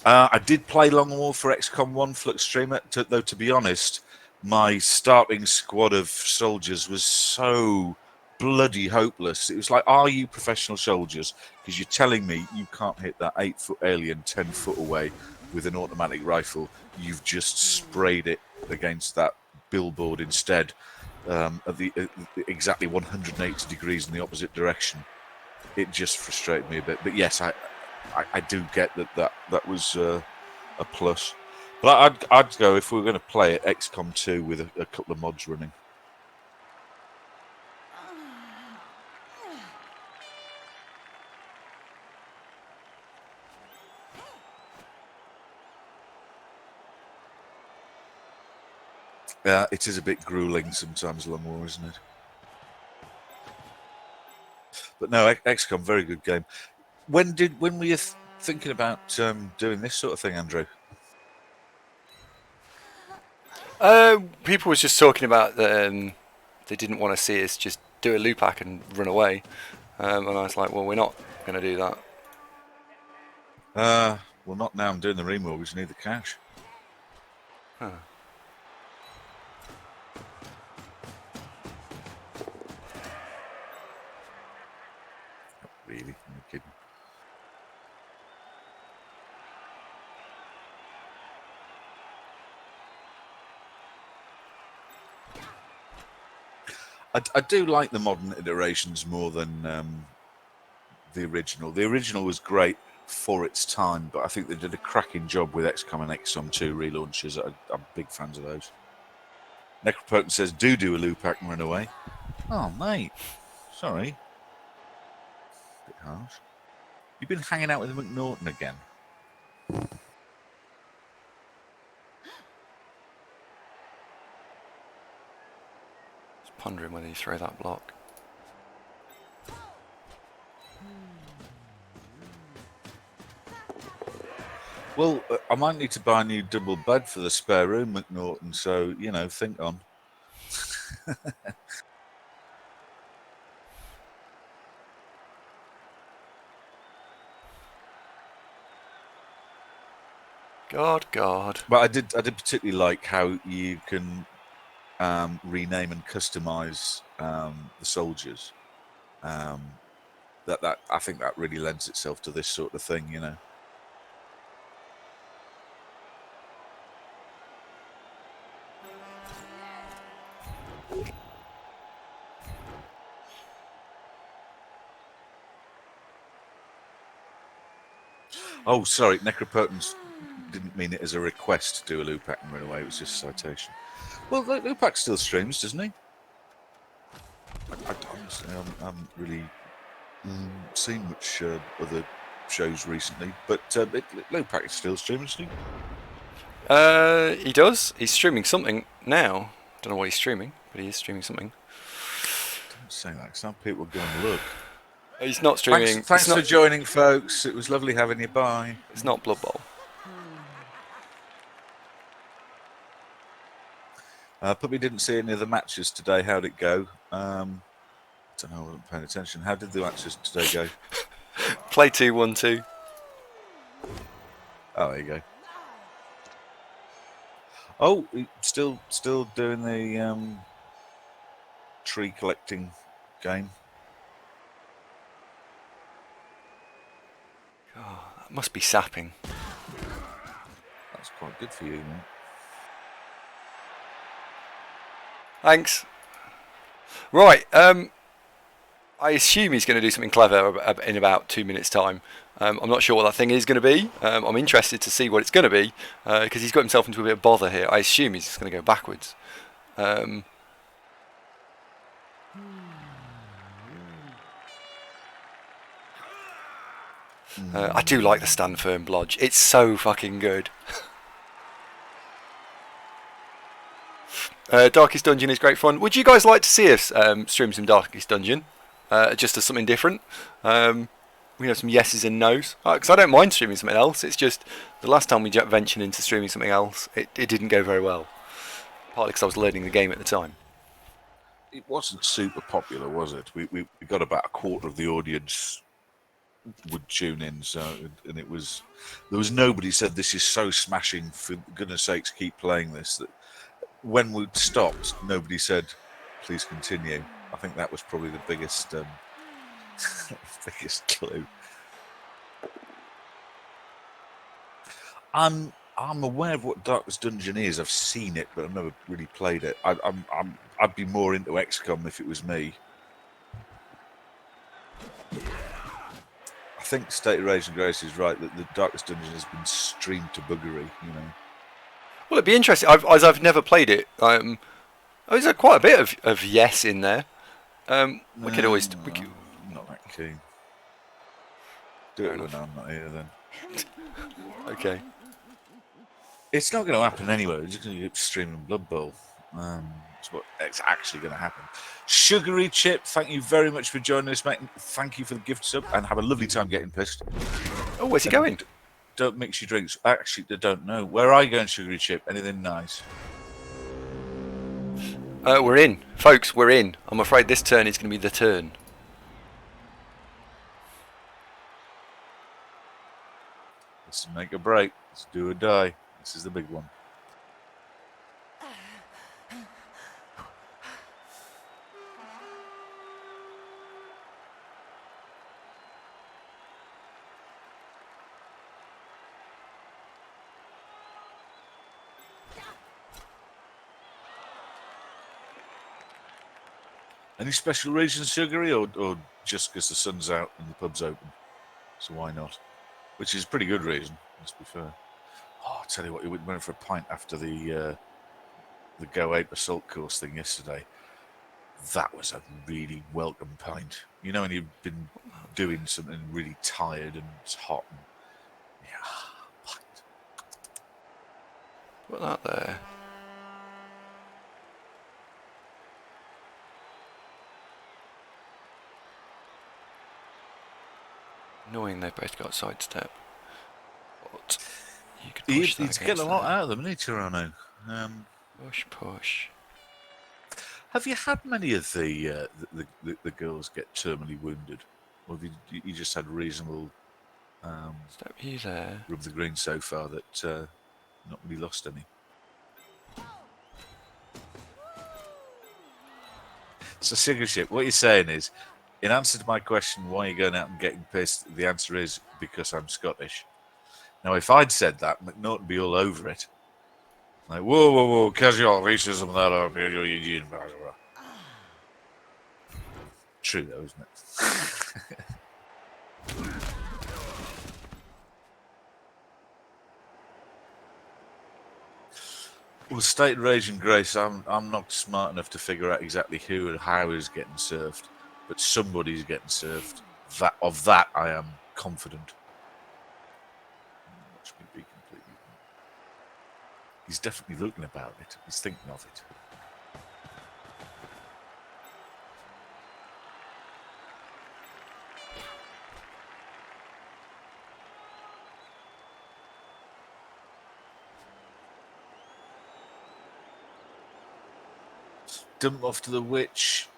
I did play Long War for XCOM 1 Flux Streamer, though to be honest, my starting squad of soldiers was so bloody hopeless. It was like, are you professional soldiers? Because you're telling me you can't hit that 8-foot alien 10 foot away with an automatic rifle. You've just sprayed it against that billboard instead at exactly 180 degrees in the opposite direction. It just frustrated me a bit. But yes, I do get that was a plus. But I'd go, if we were going to play it, XCOM 2 with a couple of mods running. It is a bit grueling sometimes, Long War, isn't it? But no, XCOM, very good game. When were you thinking about doing this sort of thing, Andrew? People was just talking about that they didn't want to see us just do a loop hack and run away, and I was like, well, we're not going to do that. Well, not now. I'm doing the remortgage. Need the cash. Huh. Not really, I'm kidding. I do like the modern iterations more than the original. The original was great for its time, but I think they did a cracking job with XCOM and XCOM 2 relaunches. I'm big fans of those. Necropotent says, do a loop hack and run away. Oh, mate. Sorry. Bit harsh. You've been hanging out with McNaughton again. Just pondering whether you throw that block. Well, I might need to buy a new double bed for the spare room, McNaughton, so, think on. God. But I did particularly like how you can rename and customize the soldiers. That I think that really lends itself to this sort of thing, Oh, sorry, Necropotence didn't mean it as a request to do a Lupac and run away. It was just a citation. Well, Lupac still streams, doesn't he? I honestly haven't really seen much other shows recently, but Lupac is still streaming, isn't he? He does. He's streaming something now. Don't know what he's streaming, but he is streaming something. Don't say that, 'cause some people go and look. He's not streaming. Thanks for joining, folks. It was lovely having you. Bye. It's not Blood Bowl. Puppy didn't see any of the matches today. How'd it go? I don't know. I wasn't paying attention. How did the matches today go? Play 2-1-2. Oh, there you go. Oh, still doing the tree collecting game. Oh, that must be sapping. That's quite good for you, man. Thanks. Right. I assume he's going to do something clever in about 2 minutes' time. I'm not sure what that thing is going to be. I'm interested to see what it's going to be because he's got himself into a bit of bother here. I assume he's just going to go backwards. I do like the stand firm blodge. It's so fucking good. Darkest Dungeon is great fun. Would you guys like to see us stream some Darkest Dungeon? Just as something different? We have some yeses and nos. Because I don't mind streaming something else. It's just the last time we ventured into streaming something else, it didn't go very well. Partly because I was learning the game at the time. It wasn't super popular, was it? We got about a quarter of the audience would tune in, and there was nobody said this is so smashing, for goodness sakes keep playing this. That when we stopped, nobody said please continue. I think that was probably the biggest biggest clue. I'm aware of what Darkest Dungeon is. I've seen it, but I've never really played it. I'd be more into XCOM if it was me. I think State of Rage and Grace is right that the Darkest Dungeon has been streamed to buggery, you know. Well, it'd be interesting. I've never played it. There's quite a bit of yes in there. We could always. Not that keen. Do it when I'm not here, then. Okay. It's not going to happen anyway. We're just going to get streaming Blood Bowl. It's what's actually going to happen. Sugary Chip, thank you very much for joining us, mate. Thank you for the gift sub, and have a lovely time getting pissed. Oh, where's he going? Don't mix your drinks. Actually, I don't know. Where are you going, Sugary Chip? Anything nice? We're in. Folks, we're in. I'm afraid this turn is going to be the turn. Let's make a break. Let's do or die. This is the big one. Any special reason, Sugary, or just because the sun's out and the pub's open? So why not? Which is a pretty good reason, let's be fair. Oh, I'll tell you what, we went for a pint after the Go 8 assault course thing yesterday. That was a really welcome pint. You know when you've been doing something really tired and it's hot. And, yeah, pint. Put that there. Annoying they've both got sidestep. But you could push that He's getting a lot there. out of them, isn't he, Toronto? Push. Have you had many of the girls get terminally wounded? Or have you just had reasonable Step you there. rub the green so far that not really lost any? So, Sigership, what you're saying is, in answer to my question, why are you going out and getting pissed? The answer is because I'm Scottish. Now, if I'd said that, McNaught would be all over it. Like, whoa, casual racism, that are true, though, isn't it? Well, State Rage and Grace, I'm not smart enough to figure out exactly who and how is getting served, but somebody's getting served. That I am confident. Watch me be completely wrong. He's definitely looking about it. He's thinking of it. Dump off to the witch.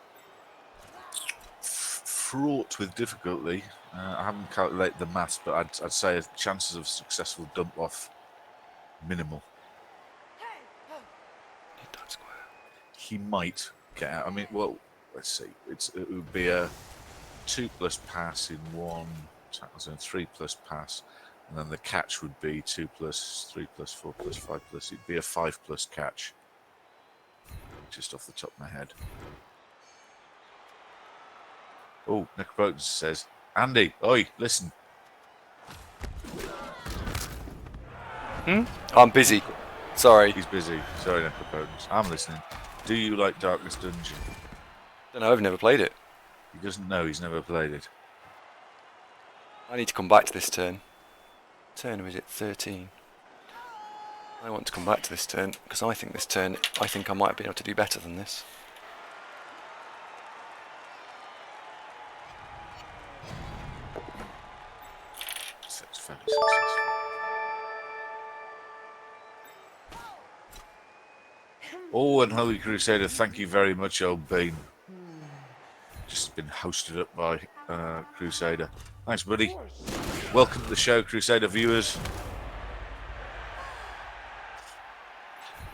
Fraught with difficulty. I haven't calculated the maths, but I'd say chances of successful dump off minimal. He might get out. I mean, well, let's see. It would be a 2+ pass in one tackle zone, 3+ pass, and then the catch would be 2+, 3+, 4+, 5+. It'd be a 5+ catch. Just off the top of my head. Oh, Necropotence says, Andy, oi, listen. I'm busy. Sorry. He's busy. Sorry, Necropotence. I'm listening. Do you like Darkest Dungeon? Don't know. I've never played it. He doesn't know. He's never played it. I need to come back to this turn. Turn, or is it 13? I want to come back to this turn because I think this turn, I think I might be able to do better than this. So it's fairly successful. Oh, and Holy Crusader, thank you very much, old Bean. Just been hosted up by Crusader. Thanks, buddy. Welcome to the show, Crusader viewers.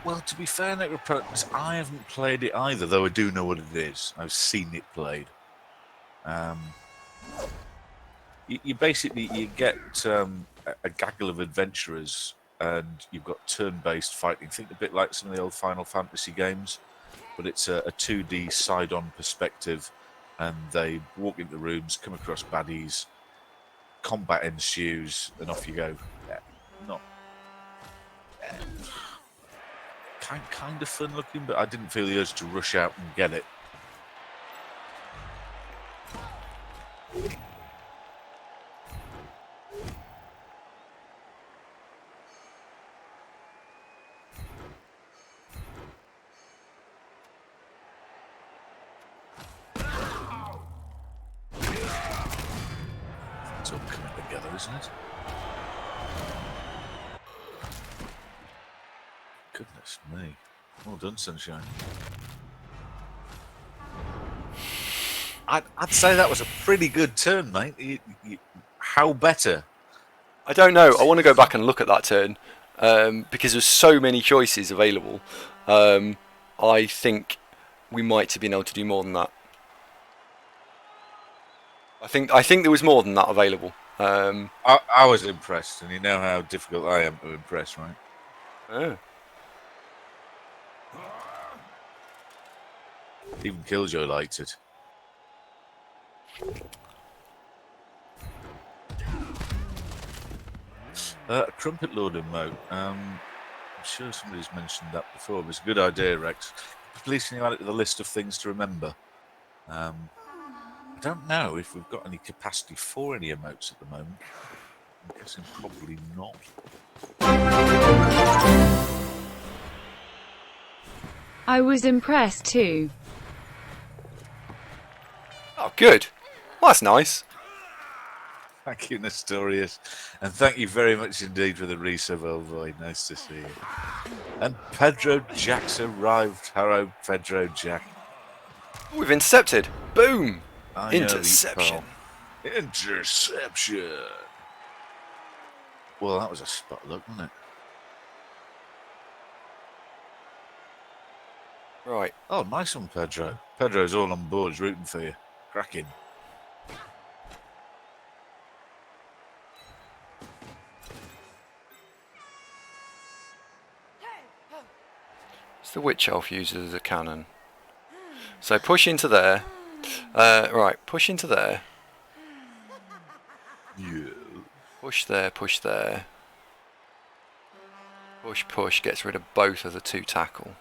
Well, to be fair, Necropotence, I haven't played it either, though I do know what it is. I've seen it played. You basically get a gaggle of adventurers, and you've got turn-based fighting. Think a bit like some of the old Final Fantasy games, but it's a 2D side-on perspective, and they walk into rooms, come across baddies, combat ensues, and off you go. Not kind of fun looking, but I didn't feel the urge to rush out and get it. It's all coming together, isn't it? Goodness me. Well done, Sunshine. I'd say that was a pretty good turn, mate. How better? I don't know. I want to go back and look at that turn because there's so many choices available. I think we might have been able to do more than that. I think there was more than that available. I was impressed, and you know how difficult I am to impress, right? Oh. Even Killjoy liked it. Crumpet Lord emote. I'm sure somebody's mentioned that before, but it's a good idea, Rex. Please can you add it to the list of things to remember? I don't know if we've got any capacity for any emotes at the moment. I'm guessing probably not. I was impressed too. Oh, good. Well, that's nice. Thank you, Nestorius. And thank you very much indeed for the resub, old boy. Nice to see you. And Pedro Jack's arrived. Hello, Pedro Jack. We've intercepted. Boom. I know, Interception. Interception. Well, that was a spot look, wasn't it? Right. Oh, nice one, Pedro. Pedro's all on board. He's rooting for you. Cracking. The Witch Elf uses a cannon. So push into there. Right, push into there. Yeah. Push there, push there. Push, push, gets rid of both of the 2 tackle.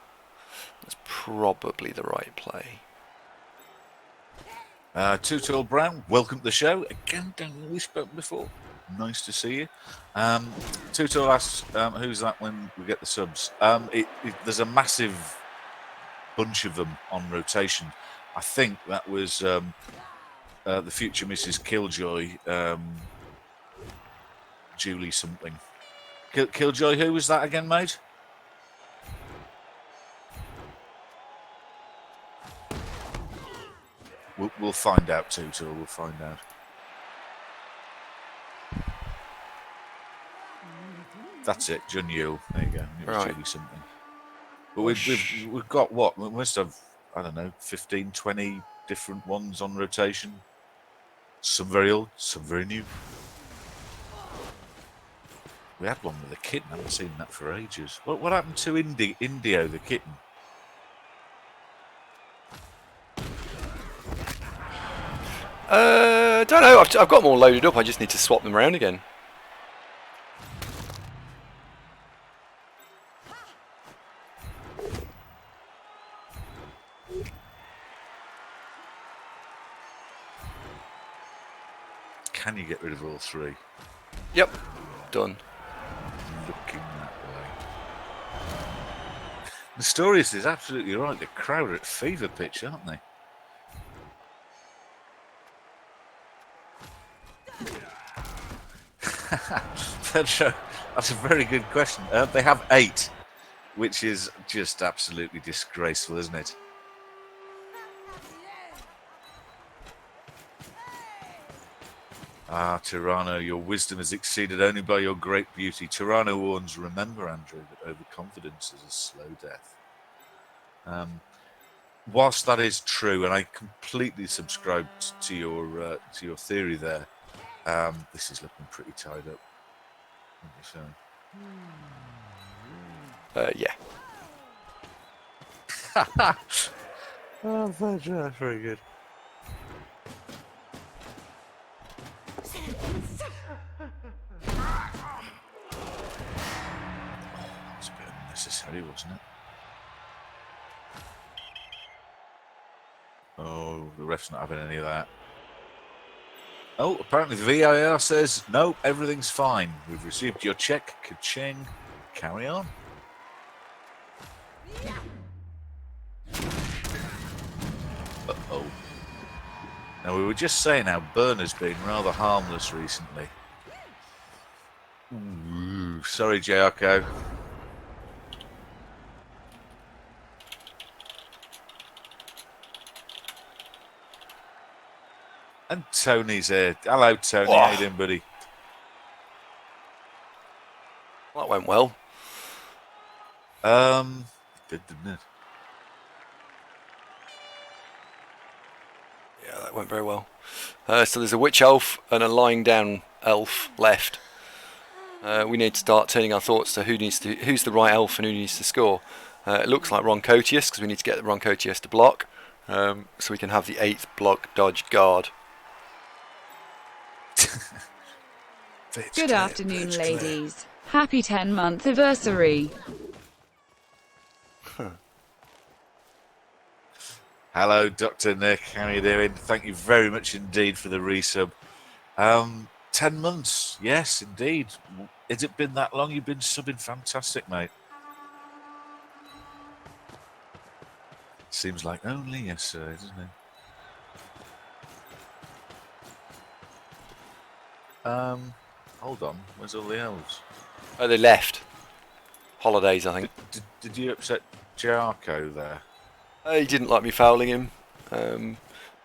That's probably the right play. Tutul Brown, welcome to the show. Again, Daniel, we've spoken before. Nice to see you. Tutul asks, who's that when we get the subs? There's a massive bunch of them on rotation. I think that was the future Mrs. Killjoy, Julie something. Killjoy, who was that again, mate? We'll find out, Tutul. We'll find out. That's it, Jun Yule. There you go. It was Right. Julie something. But we've got what? We must have, I don't know, 15, 20 different ones on rotation. Some very old, some very new. We had one with a kitten. I haven't seen that for ages. What happened to Indio, the kitten? Don't know. I've got them all loaded up. I just need to swap them around again. Can you get rid of all 3? Yep, done. Looking that way. The story is absolutely right. The crowd are at fever pitch, aren't they? That's a very good question. They have 8, which is just absolutely disgraceful, isn't it? Ah, Tirano, your wisdom is exceeded only by your great beauty. Tirano warns, remember, Andrew, that overconfidence is a slow death. Whilst that is true, and I completely subscribe to your theory there, this is looking pretty tied up. Yeah. Oh, that's very good. That was a bit unnecessary, wasn't it? Oh, the ref's not having any of that. Oh, apparently the VIR says, no, everything's fine. We've received your check. Ka-ching. Carry on. Uh-oh. Now, we were just saying how Burner's been rather harmless recently. Ooh, sorry, JRCO. And Tony's here. Hello, Tony. Oh. How you doing, buddy? That went well. Didn't it? Yeah, that went very well. So there's a witch elf and a lying down elf left. We need to start turning our thoughts to who's the right elf and who needs to score. It looks like Roncotius, because we need to get Roncotius to block, so we can have the 8th block dodge guard. Good afternoon, ladies. Happy 10-month anniversary. Hello, Dr. Nick. How are you doing? Thank you very much indeed for the resub. 10 months. Yes, indeed. Has it been that long? You've been subbing fantastic, mate. Seems like only yesterday, doesn't it? Hold on. Where's all the elves? Oh, they left. Holidays, I think. Did you upset JRCO there? He didn't like me fouling him,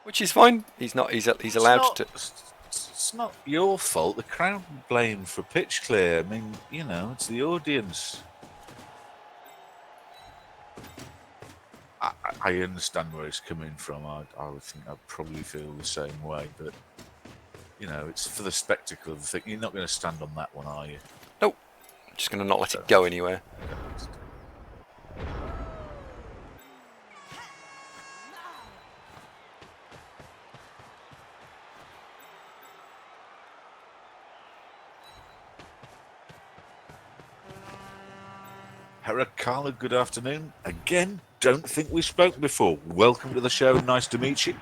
which is fine. He's not. He's allowed to. It's not your fault. The crowd blamed for pitch clear. I mean, you know, it's the audience. I understand where it's coming from. I would think I'd probably feel the same way, but you know, it's for the spectacle of the thing. You're not going to stand on that one, are you? Nope. I'm just going to not let it go anywhere. Harakala, good afternoon. Again, don't think we spoke before. Welcome to the show. Nice to meet you.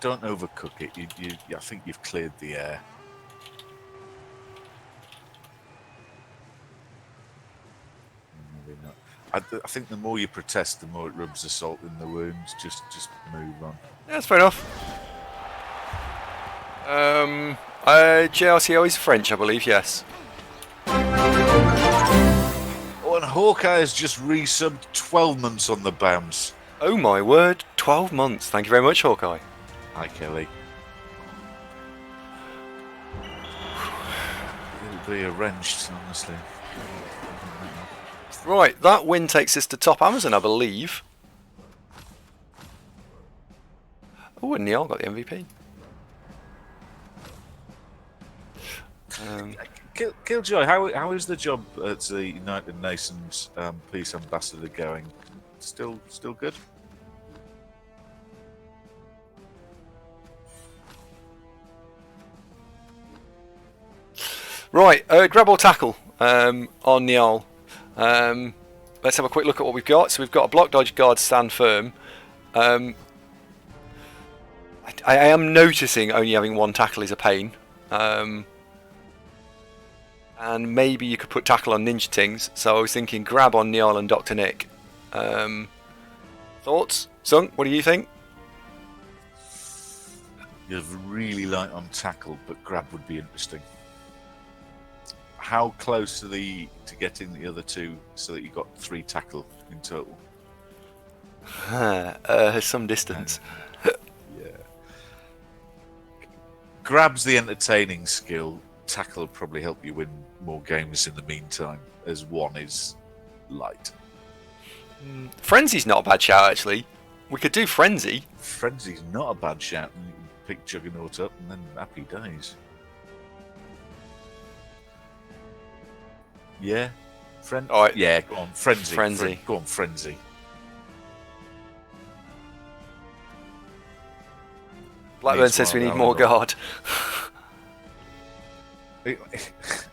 Don't overcook it. I think you've cleared the air. Maybe not. I think the more you protest, the more it rubs the salt in the wounds. Just move on. Yeah, that's fair enough. JRCO is French, I believe. Yes. Oh, and Hawkeye has just resubbed 12 months on the bounce. Oh my word! 12 months. Thank you very much, Hawkeye. Hi, Kelly. It'll be arranged, honestly. Right, that win takes us to top Amazon, I believe. Oh, and Neil got the MVP. Killjoy, how is the job at the United Nations Peace Ambassador going? Still good? Right, grab or tackle on Niall. Let's have a quick look at what we've got. So we've got a block, dodge, guard, stand firm. I am noticing only having one tackle is a pain. And maybe you could put tackle on Ninja Tings. So I was thinking grab on Niall and Dr. Nick. Thoughts? Sung, what do you think? You're really light on tackle, but grab would be interesting. How close are to getting the other two so that you got 3 tackle in total? Some distance. Yeah. Grab's the entertaining skill. Tackle will probably help you win more games in the meantime, as one is light. Frenzy's not a bad shout, actually. We could do Frenzy. Frenzy's not a bad shout, and you can pick Juggernaut up and then happy days. Yeah, All right. Yeah, go on, Frenzy. Frenzy. Go on, Frenzy. Blackburn says we need more guard.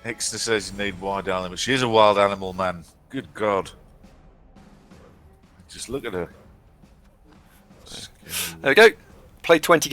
Exeter says you need wild animal. She is a wild animal, man. Good God. Just look at her. There we go. Played 20 games.